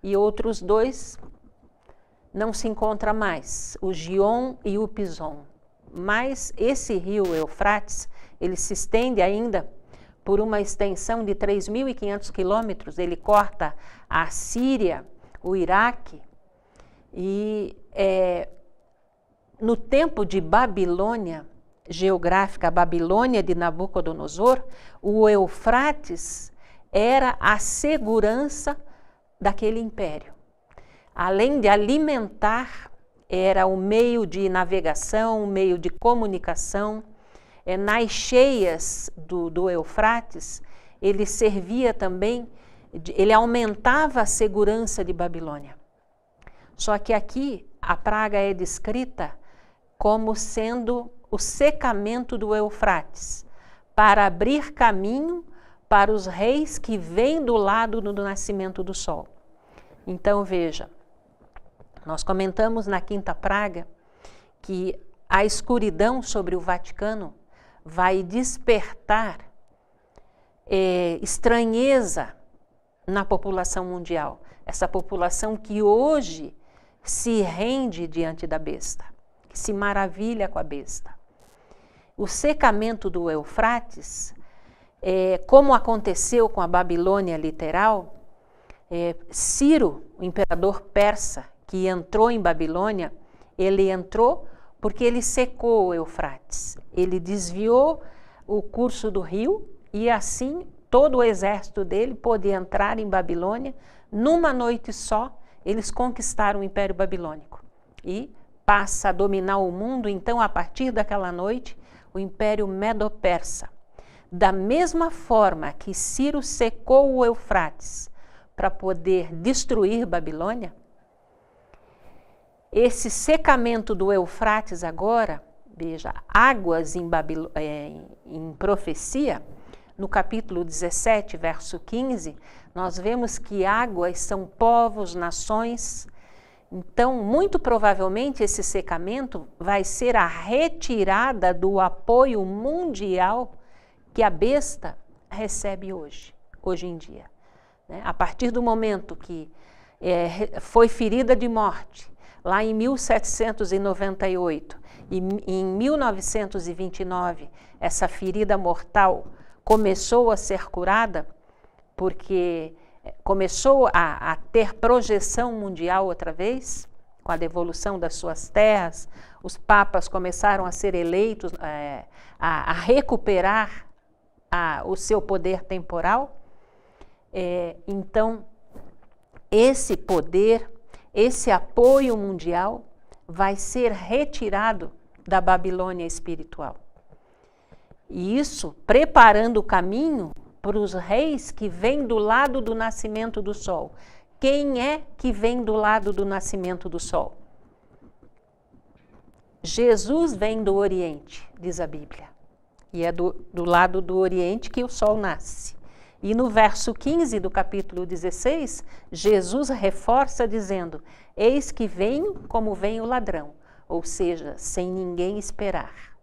e outros 2 não se encontra mais, o Gion e o Pison. Mas esse rio Eufrates, ele se estende ainda por uma extensão de 3.500 quilômetros. Ele corta a Síria, o Iraque, e no tempo de Babilônia geográfica, a Babilônia de Nabucodonosor, o Eufrates era a segurança daquele império. Além de alimentar, era o meio de navegação, o meio de comunicação. Nas cheias do Eufrates, ele servia também, ele aumentava a segurança de Babilônia. Só que aqui a praga é descrita como sendo o secamento do Eufrates, para abrir caminho para os reis que vêm do lado do nascimento do sol. Então veja, nós comentamos na quinta praga que a escuridão sobre o Vaticano vai despertar estranheza na população mundial. Essa população que hoje se rende diante da besta, que se maravilha com a besta. O secamento do Eufrates, como aconteceu com a Babilônia literal, Ciro, o imperador persa, que entrou em Babilônia, ele entrou porque ele secou o Eufrates. Ele desviou o curso do rio e assim todo o exército dele pôde entrar em Babilônia. Numa noite só, eles conquistaram o Império Babilônico e passa a dominar o mundo, então, a partir daquela noite, o Império Medo-Persa. Da mesma forma que Ciro secou o Eufrates para poder destruir Babilônia, esse secamento do Eufrates agora, veja, águas em profecia, no capítulo 17, verso 15, nós vemos que águas são povos, nações. Então, muito provavelmente, esse secamento vai ser a retirada do apoio mundial que a besta recebe hoje em dia. A partir do momento que foi ferida de morte, lá em 1798, e em 1929, essa ferida mortal começou a ser curada, porque começou a ter projeção mundial outra vez, com a devolução das suas terras, os papas começaram a ser eleitos, a recuperar o seu poder temporal. Então, esse poder, esse apoio mundial vai ser retirado da Babilônia espiritual. E isso preparando o caminho para os reis que vêm do lado do nascimento do sol. Quem é que vem do lado do nascimento do sol? Jesus vem do Oriente, diz a Bíblia. E é do lado do Oriente que o sol nasce. E no verso 15 do capítulo 16, Jesus reforça dizendo: eis que venho como vem o ladrão, ou seja, sem ninguém esperar.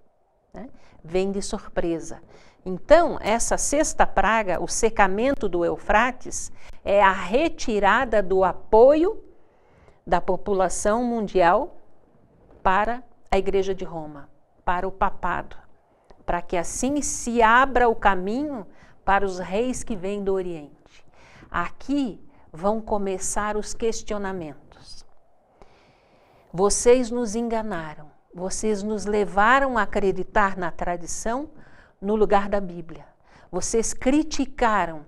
Vem de surpresa. Então, essa sexta praga, o secamento do Eufrates, é a retirada do apoio da população mundial para a Igreja de Roma, para o papado, para que assim se abra o caminho para os reis que vêm do Oriente. Aqui vão começar os questionamentos. Vocês nos enganaram, vocês nos levaram a acreditar na tradição no lugar da Bíblia. Vocês criticaram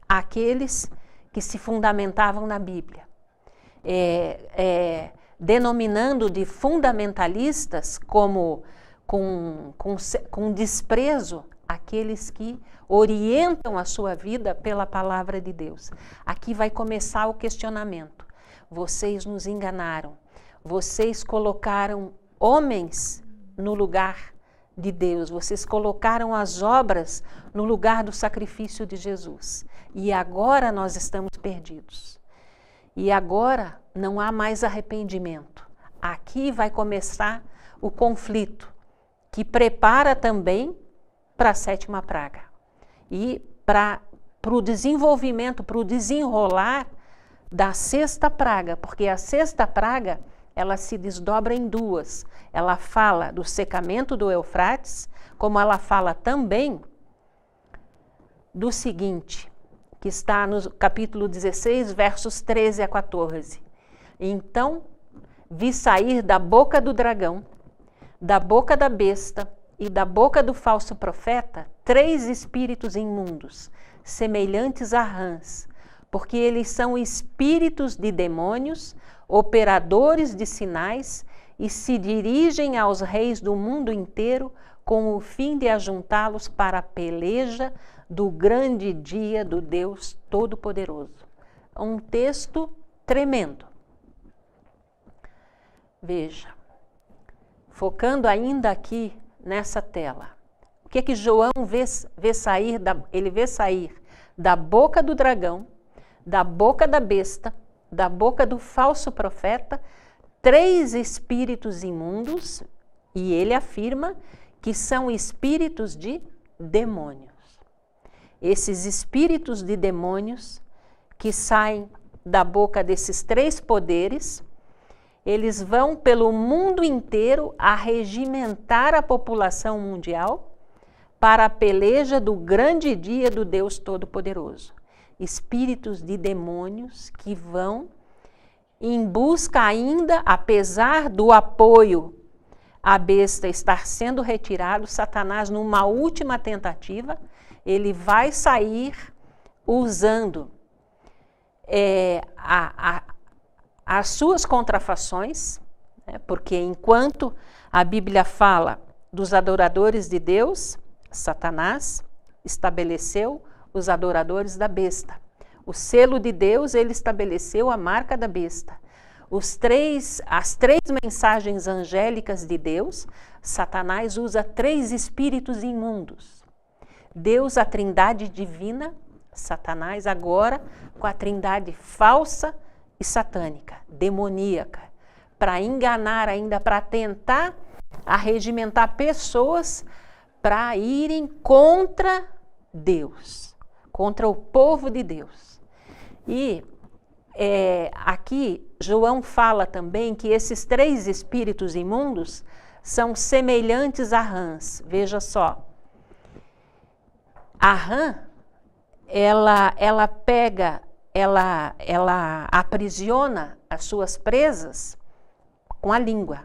aqueles que se fundamentavam na Bíblia, denominando de fundamentalistas como com desprezo aqueles que orientam a sua vida pela palavra de Deus. Aqui vai começar o questionamento. Vocês nos enganaram. Vocês colocaram homens no lugar de Deus. Vocês colocaram as obras no lugar do sacrifício de Jesus. E agora nós estamos perdidos. E agora não há mais arrependimento. Aqui vai começar o conflito, que prepara também para a sétima praga. E para o desenvolvimento, para o desenrolar da sexta praga, porque a sexta praga, ela se desdobra em duas. Ela fala do secamento do Eufrates, como ela fala também do seguinte, que está no capítulo 16, versos 13 a 14. Então, vi sair da boca do dragão, da boca da besta e da boca do falso profeta 3 espíritos imundos, semelhantes a rãs, porque eles são espíritos de demônios, operadores de sinais, e se dirigem aos reis do mundo inteiro com o fim de ajuntá-los para a peleja do grande dia do Deus Todo-Poderoso. Um texto tremendo. Veja, focando ainda aqui nessa tela, o que João vê sair? Ele vê sair da boca do dragão, da boca da besta, da boca do falso profeta, 3 espíritos imundos, e ele afirma que são espíritos de demônios. Esses espíritos de demônios que saem da boca desses 3 poderes, eles vão pelo mundo inteiro arregimentar a população mundial para a peleja do grande dia do Deus Todo-Poderoso. Espíritos de demônios que vão em busca ainda, apesar do apoio à besta estar sendo retirado, Satanás, numa última tentativa, ele vai sair usando as suas contrafações, né? Porque enquanto a Bíblia fala dos adoradores de Deus, Satanás estabeleceu os adoradores da besta. O selo de Deus, ele estabeleceu a marca da besta. As 3 mensagens angélicas de Deus, Satanás usa 3 espíritos imundos. Deus, a trindade divina, Satanás agora com a trindade falsa e satânica, demoníaca, para enganar ainda, para tentar arregimentar pessoas para irem contra Deus, contra o povo de Deus. E aqui João fala também que esses 3 espíritos imundos são semelhantes a rãs. Veja só, a rã, ela aprisiona as suas presas com a língua,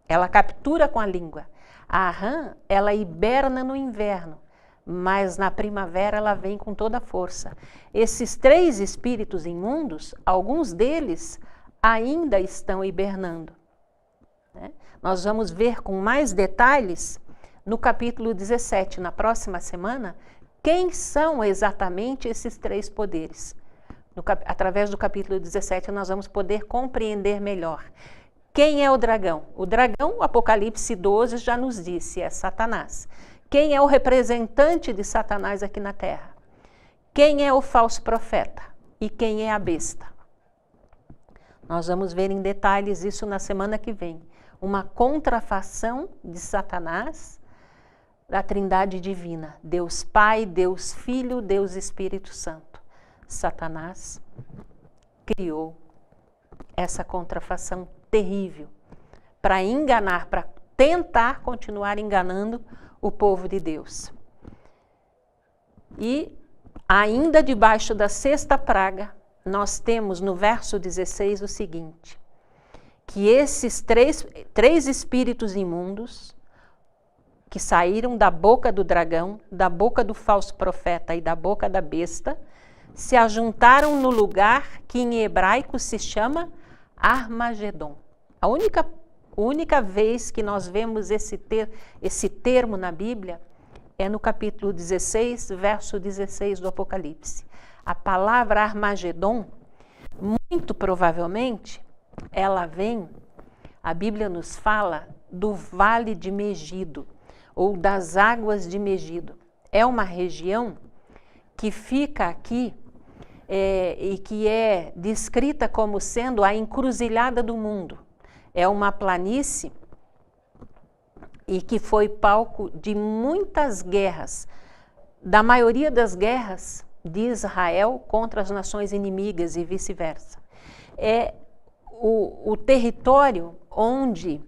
ela captura com a língua. A rã, ela hiberna no inverno, mas na primavera ela vem com toda a força. Esses 3 espíritos imundos, alguns deles ainda estão hibernando, né? Nós vamos ver com mais detalhes no capítulo 17, na próxima semana, quem são exatamente esses 3 poderes. Através do capítulo 17 nós vamos poder compreender melhor. Quem é o dragão? O dragão, o Apocalipse 12 já nos disse, é Satanás. Quem é o representante de Satanás aqui na terra? Quem é o falso profeta? E quem é a besta? Nós vamos ver em detalhes isso na semana que vem. Uma contrafação de Satanás da Trindade Divina, Deus Pai, Deus Filho, Deus Espírito Santo. Satanás criou essa contrafação terrível para enganar, para tentar continuar enganando o povo de Deus. E ainda debaixo da sexta praga, nós temos no verso 16 o seguinte, que esses três espíritos imundos que saíram da boca do dragão, da boca do falso profeta e da boca da besta, se ajuntaram no lugar que em hebraico se chama Armagedon. A única vez que nós vemos esse termo na Bíblia é no capítulo 16, verso 16 do Apocalipse. A palavra Armagedon, muito provavelmente, ela vem, a Bíblia nos fala do Vale de Megido, ou das águas de Megido. É uma região que fica aqui e que é descrita como sendo a encruzilhada do mundo. É uma planície e que foi palco de muitas guerras, da maioria das guerras de Israel contra as nações inimigas e vice-versa. É o território onde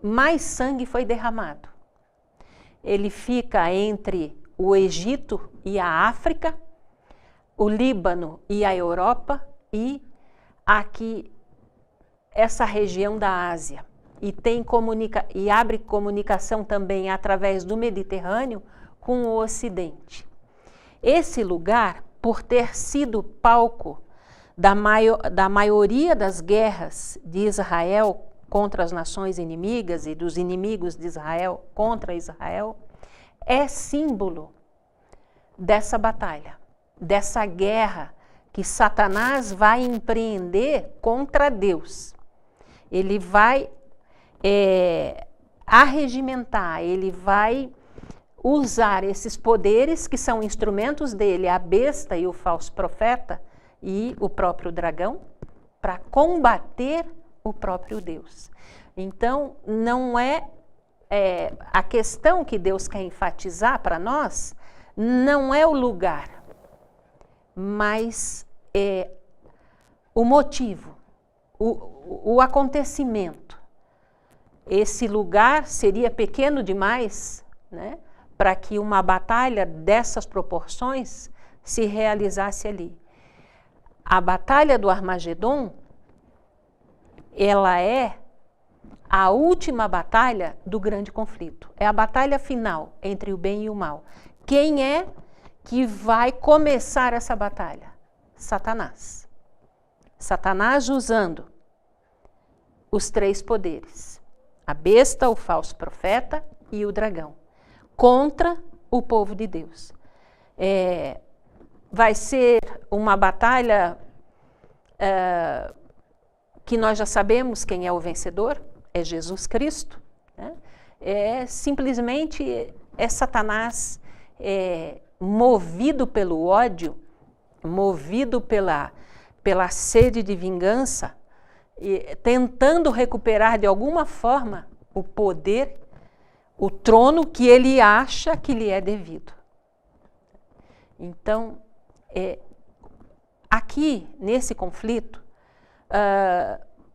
mais sangue foi derramado. Ele fica entre o Egito e a África, o Líbano e a Europa e aqui essa região da Ásia. E abre comunicação também através do Mediterrâneo com o Ocidente. Esse lugar, por ter sido palco da maioria das guerras de Israel contra as nações inimigas e dos inimigos de Israel contra Israel, é símbolo dessa batalha, dessa guerra que Satanás vai empreender contra Deus. Ele vai arregimentar, ele vai usar esses poderes que são instrumentos dele, a besta e o falso profeta e o próprio dragão, para combater o próprio Deus. Então, não é a questão que Deus quer enfatizar para nós, não é o lugar, mas o motivo, o acontecimento. Esse lugar seria pequeno demais, né, para que uma batalha dessas proporções se realizasse ali. A batalha do Armagedon, ela é a última batalha do grande conflito. É a batalha final entre o bem e o mal. Quem é que vai começar essa batalha? Satanás. Satanás usando os três poderes. A besta, o falso profeta e o dragão. Contra o povo de Deus. Vai ser uma batalha que nós já sabemos quem é o vencedor, é Jesus Cristo, né? Simplesmente Satanás movido pelo ódio, movido pela sede de vingança, tentando recuperar de alguma forma o poder, o trono que ele acha que lhe é devido. Então, aqui nesse conflito,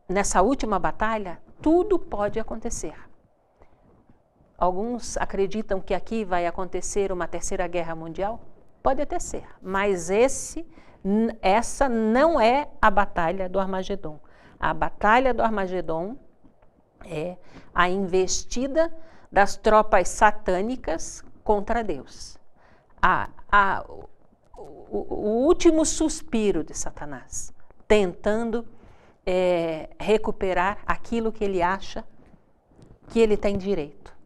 nessa última batalha, tudo pode acontecer. Alguns acreditam que aqui vai acontecer uma terceira guerra mundial. Pode até ser, mas essa não é a batalha do Armagedon. A batalha do Armagedon é a investida das tropas satânicas contra Deus. O último suspiro de Satanás, tentando recuperar aquilo que ele acha que ele tem direito.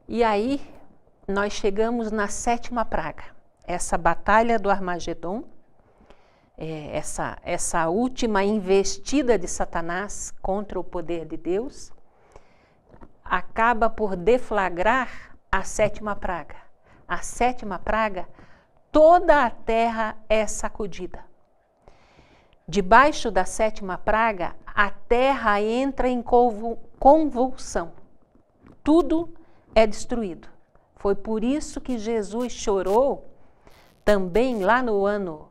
E aí nós chegamos na sétima praga, essa batalha do Armagedon, essa última investida de Satanás contra o poder de Deus, acaba por deflagrar a sétima praga. A sétima praga, toda a terra é sacudida. debaixo da 7ª praga, a terra entra em convulsão. Tudo é destruído. Foi por isso que Jesus chorou também lá no ano,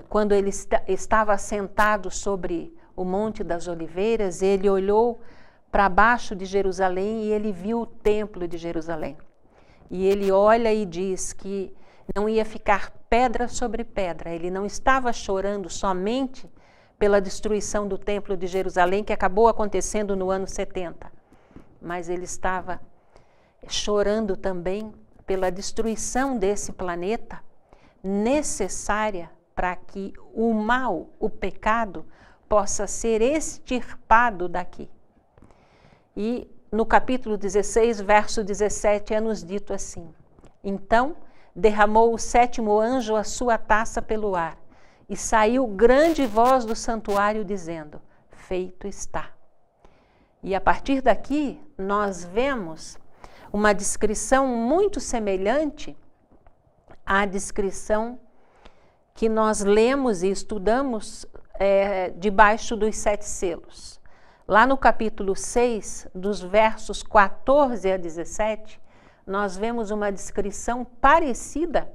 quando ele estava sentado sobre o Monte das Oliveiras. Ele olhou para baixo de Jerusalém e ele viu o templo de Jerusalém. E ele olha e diz que não ia ficar pedra sobre pedra. Ele não estava chorando somente pela destruição do templo de Jerusalém, que acabou acontecendo no ano 70. Mas ele estava chorando também pela destruição desse planeta, necessária para que o mal, o pecado, possa ser extirpado daqui. E no capítulo 16, verso 17, é nos dito assim: então derramou o 7º anjo a sua taça pelo ar, e saiu grande voz do santuário dizendo: feito está. E a partir daqui nós vemos uma descrição muito semelhante à descrição que nós lemos e estudamos debaixo dos 7 selos. Lá no capítulo 6, dos versos 14 a 17, nós vemos uma descrição parecida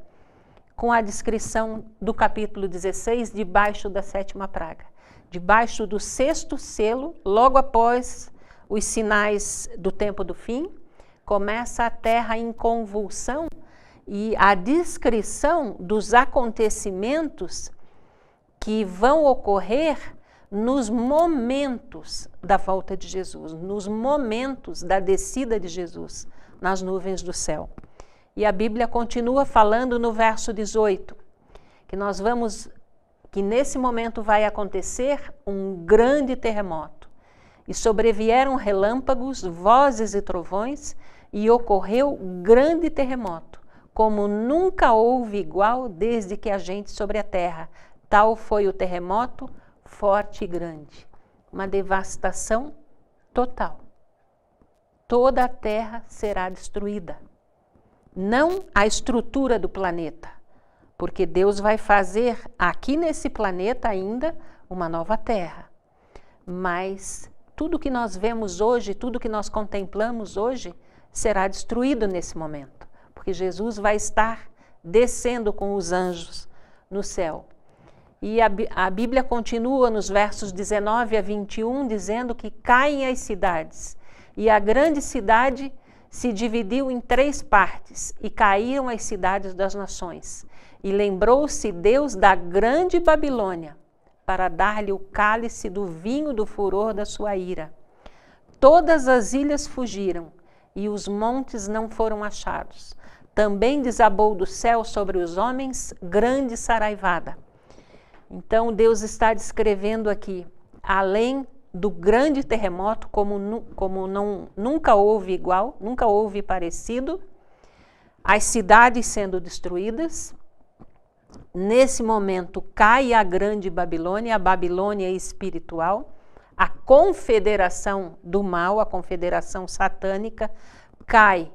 com a descrição do capítulo 16, debaixo da 7ª praga. Debaixo do 6º selo, logo após os sinais do tempo do fim, começa a terra em convulsão e a descrição dos acontecimentos que vão ocorrer nos momentos da volta de Jesus, nos momentos da descida de Jesus nas nuvens do céu. E a Bíblia continua falando no verso 18, que nesse momento vai acontecer um grande terremoto. E sobrevieram relâmpagos, vozes e trovões, e ocorreu grande terremoto, como nunca houve igual desde que há gente sobre a terra. Tal foi o terremoto, forte e grande. Uma devastação total. Toda a terra será destruída. Não a estrutura do planeta, porque Deus vai fazer aqui nesse planeta ainda uma nova terra. Mas tudo que nós vemos hoje, tudo que nós contemplamos hoje, será destruído nesse momento, porque Jesus vai estar descendo com os anjos no céu. E a Bíblia continua nos versos 19 a 21, dizendo que caem as cidades, e a grande cidade se dividiu em 3 partes, e caíram as cidades das nações. E lembrou-se Deus da grande Babilônia, para dar-lhe o cálice do vinho do furor da sua ira. Todas as ilhas fugiram, e os montes não foram achados. Também desabou do céu sobre os homens grande saraivada. Então Deus está descrevendo aqui, além do grande terremoto, nunca houve igual, nunca houve parecido, as cidades sendo destruídas. Nesse momento cai a grande Babilônia, a Babilônia espiritual, a confederação do mal, a confederação satânica, cai.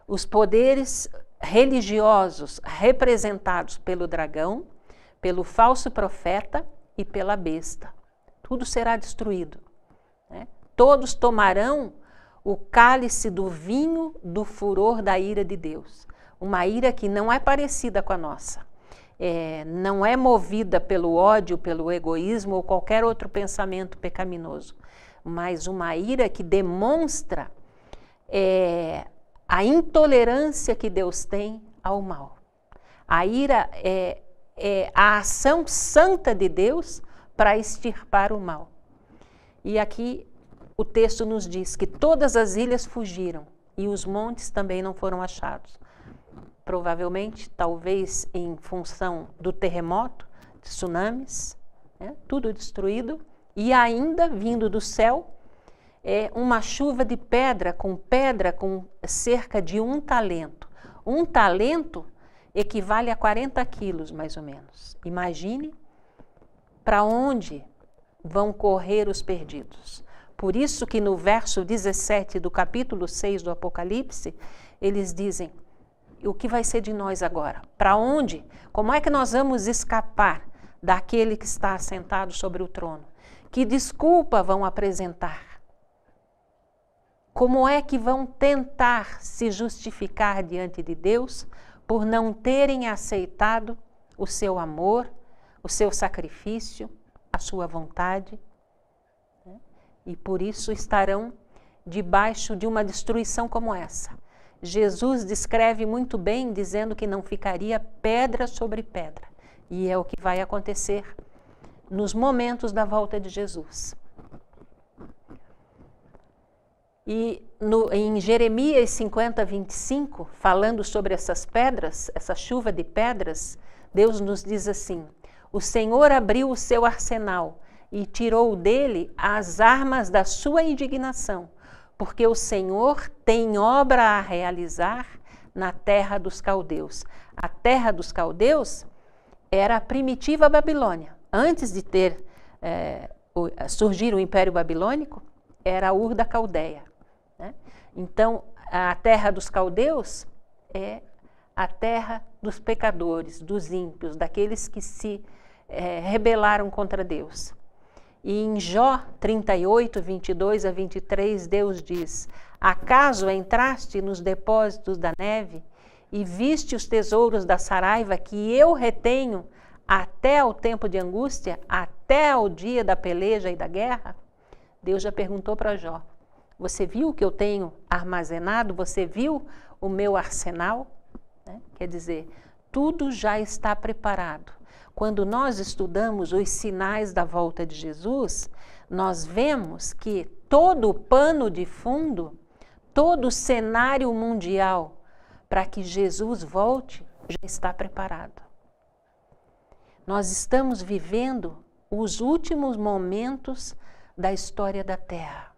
Os poderes religiosos representados pelo dragão, pelo falso profeta e pela besta. Tudo será destruído. Né? Todos tomarão o cálice do vinho do furor da ira de Deus. Uma ira que não é parecida com a nossa. Não é movida pelo ódio, pelo egoísmo ou qualquer outro pensamento pecaminoso, mas uma ira que demonstra a intolerância que Deus tem ao mal. A ira é a ação santa de Deus para extirpar o mal. E aqui o texto nos diz que todas as ilhas fugiram e os montes também não foram achados. Provavelmente, talvez em função do terremoto, tsunamis, tudo destruído, e ainda vindo do céu uma chuva de pedra com cerca de 1 talento. 1 talento equivale a 40 quilos, mais ou menos. Imagine para onde vão correr os perdidos. Por isso que no verso 17 do capítulo 6 do Apocalipse, eles dizem: o que vai ser de nós agora? Para onde? Como é que nós vamos escapar daquele que está assentado sobre o trono? Que desculpa vão apresentar? Como é que vão tentar se justificar diante de Deus por não terem aceitado o seu amor, o seu sacrifício, a sua vontade? E por isso estarão debaixo de uma destruição como essa. Jesus descreve muito bem, dizendo que não ficaria pedra sobre pedra. E é o que vai acontecer nos momentos da volta de Jesus. E em Jeremias 50, 25, falando sobre essas pedras, essa chuva de pedras, Deus nos diz assim: o Senhor abriu o seu arsenal e tirou dele as armas da sua indignação, porque o Senhor tem obra a realizar na terra dos caldeus. A terra dos caldeus era a primitiva Babilônia. Antes de surgir o Império Babilônico, era Ur da Caldeia. Né? Então, a terra dos caldeus é a terra dos pecadores, dos ímpios, daqueles que se rebelaram contra Deus. E em Jó 38, 22 a 23, Deus diz: acaso entraste nos depósitos da neve e viste os tesouros da saraiva que eu retenho até ao tempo de angústia, até ao dia da peleja e da guerra? Deus já perguntou para Jó: você viu o que eu tenho armazenado? Você viu o meu arsenal? Quer dizer, tudo já está preparado. Quando nós estudamos os sinais da volta de Jesus, nós vemos que todo o pano de fundo, todo o cenário mundial para que Jesus volte já está preparado. Nós estamos vivendo os últimos momentos da história da Terra.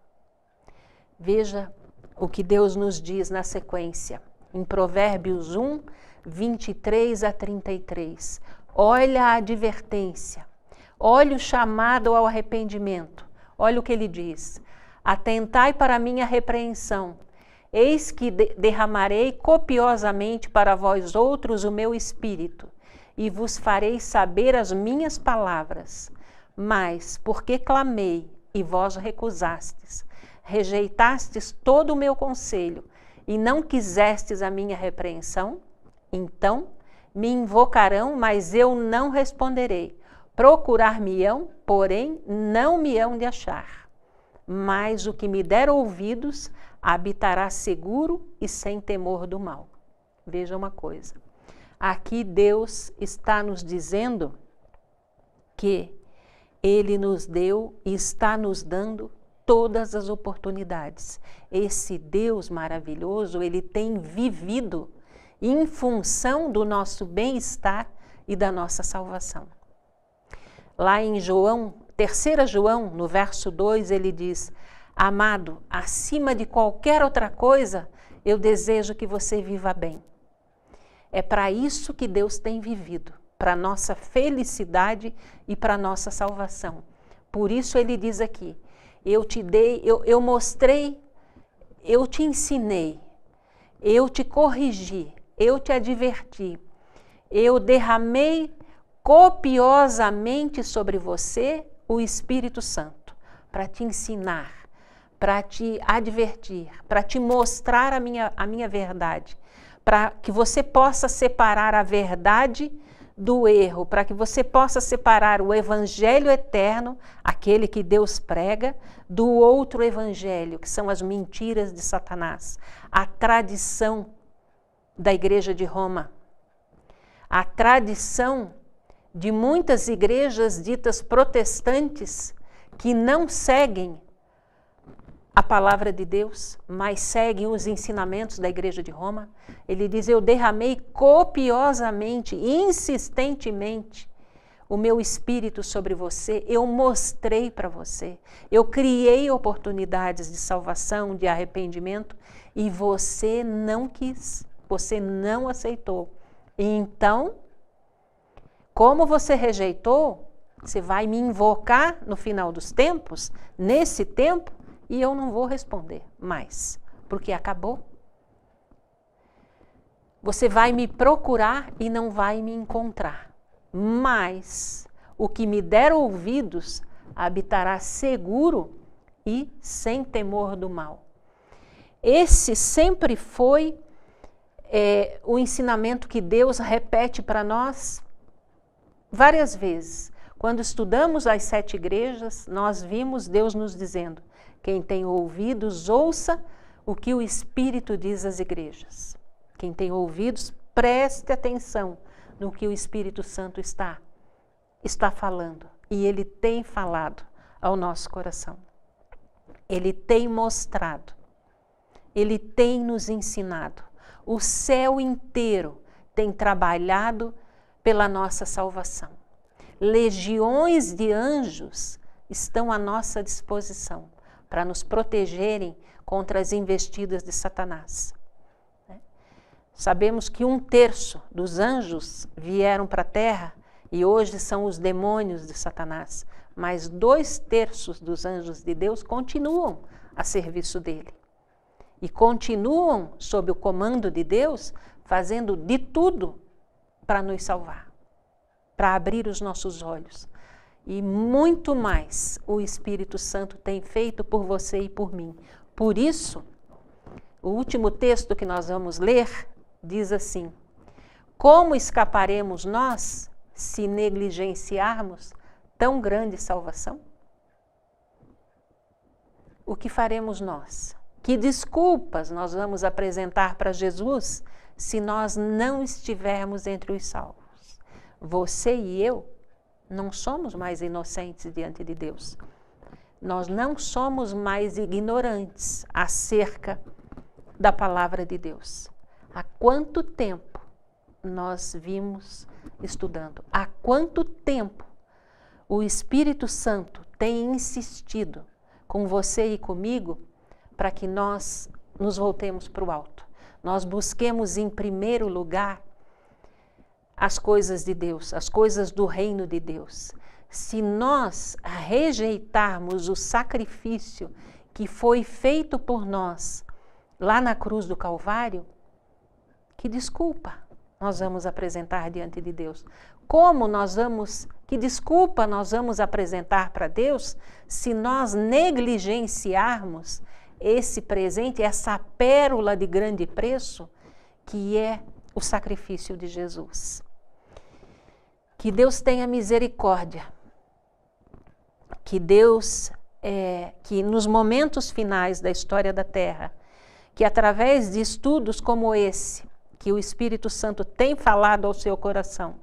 Veja o que Deus nos diz na sequência, em Provérbios 1, 23 a 33. Olha a advertência, olha o chamado ao arrependimento. Olha o que ele diz: atentai para a minha repreensão, eis que derramarei copiosamente para vós outros o meu espírito, e vos farei saber as minhas palavras. Mas, porque clamei, e vós recusastes, rejeitastes todo o meu conselho, e não quisestes a minha repreensão, então me invocarão, mas eu não responderei. Procurar-me-ão, porém não me hão de achar. Mas o que me der ouvidos habitará seguro e sem temor do mal. Veja uma coisa. Aqui Deus está nos dizendo que Ele nos deu e está nos dando todas as oportunidades. Esse Deus maravilhoso, Ele tem vivido em função do nosso bem-estar e da nossa salvação. Lá em João, 3 João, no verso 2, ele diz: amado, acima de qualquer outra coisa, eu desejo que você viva bem. É para isso que Deus tem vivido, para nossa felicidade e para nossa salvação. Por isso ele diz aqui: eu te dei, eu mostrei, eu te ensinei, eu te corrigi, eu te adverti, eu derramei copiosamente sobre você o Espírito Santo, para te ensinar, para te advertir, para te mostrar a minha verdade, para que você possa separar a verdade do erro, para que você possa separar o evangelho eterno, aquele que Deus prega, do outro evangelho, que são as mentiras de Satanás, a tradição da Igreja de Roma, a tradição de muitas igrejas ditas protestantes que não seguem a palavra de Deus, mas seguem os ensinamentos da Igreja de Roma. Ele diz: eu derramei copiosamente, insistentemente, o meu espírito sobre você, eu mostrei para você, eu criei oportunidades de salvação, de arrependimento, e você não quis, você não aceitou. Então, como você rejeitou, você vai me invocar no final dos tempos, nesse tempo, e eu não vou responder mais, porque acabou. Você vai me procurar e não vai me encontrar. Mas O que me der ouvidos habitará seguro e sem temor do mal. Esse sempre foi o ensinamento que Deus repete para nós várias vezes. Quando estudamos as 7 igrejas, nós vimos Deus nos dizendo: quem tem ouvidos, ouça o que o Espírito diz às igrejas. Quem tem ouvidos, preste atenção no que o Espírito Santo está falando. E Ele tem falado ao nosso coração. Ele tem mostrado. Ele tem nos ensinado. O céu inteiro tem trabalhado pela nossa salvação. Legiões de anjos estão à nossa disposição para nos protegerem contra as investidas de Satanás. Sabemos que 1/3 dos anjos vieram para a terra e hoje são os demônios de Satanás, mas 2/3 dos anjos de Deus continuam a serviço dele. E continuam sob o comando de Deus, fazendo de tudo para nos salvar, para abrir os nossos olhos. E muito mais o Espírito Santo tem feito por você e por mim. Por isso, o último texto que nós vamos ler diz assim: como escaparemos nós se negligenciarmos tão grande salvação? O que faremos nós? Que desculpas nós vamos apresentar para Jesus se nós não estivermos entre os salvos? Você e eu não somos mais inocentes diante de Deus. Nós não somos mais ignorantes acerca da palavra de Deus. Há quanto tempo nós vimos estudando? Há quanto tempo o Espírito Santo tem insistido com você e comigo para que nós nos voltemos para o alto? Nós busquemos em primeiro lugar as coisas de Deus, as coisas do reino de Deus. Se nós rejeitarmos o sacrifício que foi feito por nós lá na cruz do Calvário, que desculpa nós vamos apresentar diante de Deus? Que desculpa nós vamos apresentar para Deus se nós negligenciarmos esse presente, essa pérola de grande preço, que é o sacrifício de Jesus? Que Deus tenha misericórdia. Que Deus, que nos momentos finais da história da Terra, que através de estudos como esse, que o Espírito Santo tem falado ao seu coração,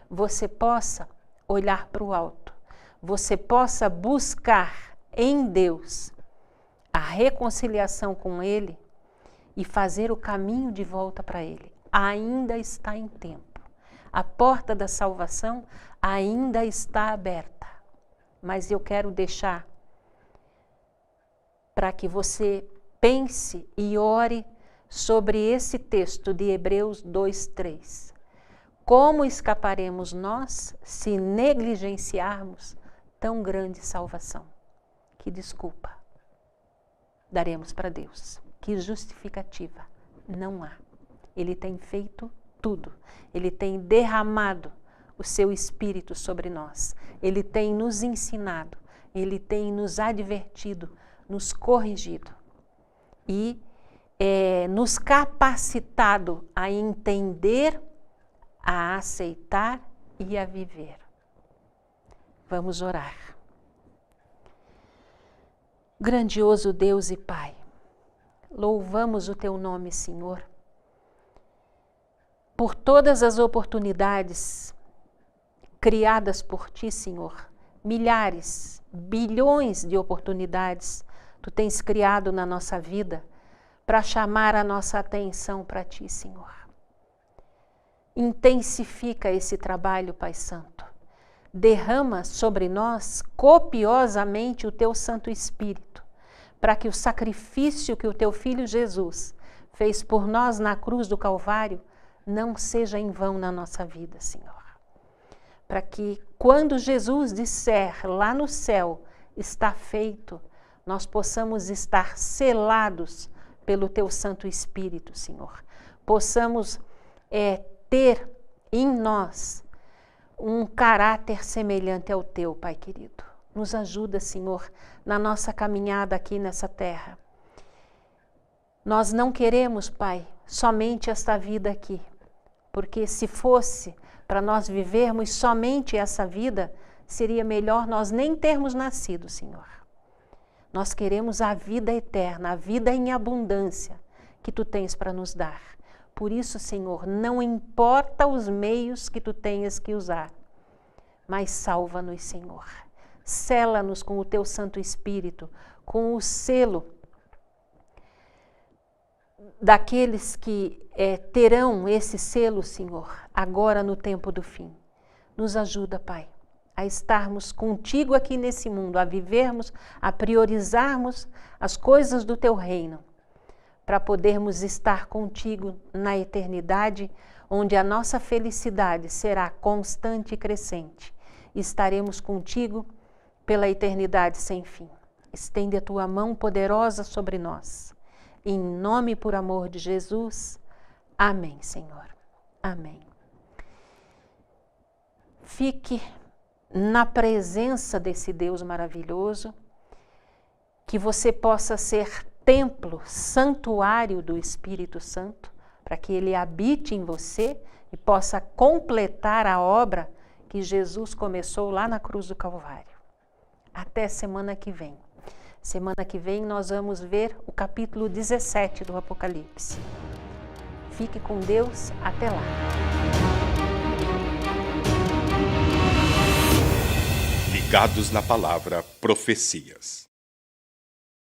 você possa olhar para o alto, você possa buscar em Deus a reconciliação com Ele e fazer o caminho de volta para Ele. Ainda está em tempo. A porta da salvação ainda está aberta. Mas eu quero deixar para que você pense e ore sobre esse texto de Hebreus 2:3. Como escaparemos nós se negligenciarmos tão grande salvação? Que desculpa daremos para Deus? Que justificativa? Não há. Ele tem feito tudo. Ele tem derramado o seu Espírito sobre nós. Ele tem nos ensinado. Ele tem nos advertido, nos corrigido. E nos capacitado a entender, a aceitar e a viver. Vamos orar. Grandioso Deus e Pai, louvamos o Teu nome, Senhor, por todas as oportunidades criadas por Ti, Senhor. Milhares, bilhões de oportunidades Tu tens criado na nossa vida para chamar a nossa atenção para Ti, Senhor. Intensifica esse trabalho, Pai Santo. Derrama sobre nós copiosamente o Teu Santo Espírito, para que o sacrifício que o Teu Filho Jesus fez por nós na cruz do Calvário não seja em vão na nossa vida, Senhor. Para que quando Jesus disser lá no céu, está feito, nós possamos estar selados pelo Teu Santo Espírito, Senhor. Possamos ter em nós um caráter semelhante ao teu, Pai querido. Nos ajuda, Senhor, na nossa caminhada aqui nessa terra. Nós não queremos, Pai, somente esta vida aqui, porque se fosse para nós vivermos somente essa vida, seria melhor nós nem termos nascido, Senhor. Nós queremos a vida eterna, a vida em abundância que Tu tens para nos dar. Por isso, Senhor, não importa os meios que Tu tenhas que usar, mas salva-nos, Senhor. Sela-nos com o Teu Santo Espírito, com o selo daqueles que terão esse selo, Senhor, agora no tempo do fim. Nos ajuda, Pai, a estarmos contigo aqui nesse mundo, a vivermos, a priorizarmos as coisas do Teu reino, para podermos estar contigo na eternidade, onde a nossa felicidade será constante e crescente. Estaremos contigo pela eternidade sem fim. Estende a Tua mão poderosa sobre nós. Em nome e por amor de Jesus. Amém, Senhor. Amém. Fique na presença desse Deus maravilhoso, que você possa ser templo, santuário do Espírito Santo, para que Ele habite em você e possa completar a obra que Jesus começou lá na cruz do Calvário. Até semana que vem. Semana que vem nós vamos ver o capítulo 17 do Apocalipse. Fique com Deus, até lá. Ligados na Palavra Profecias.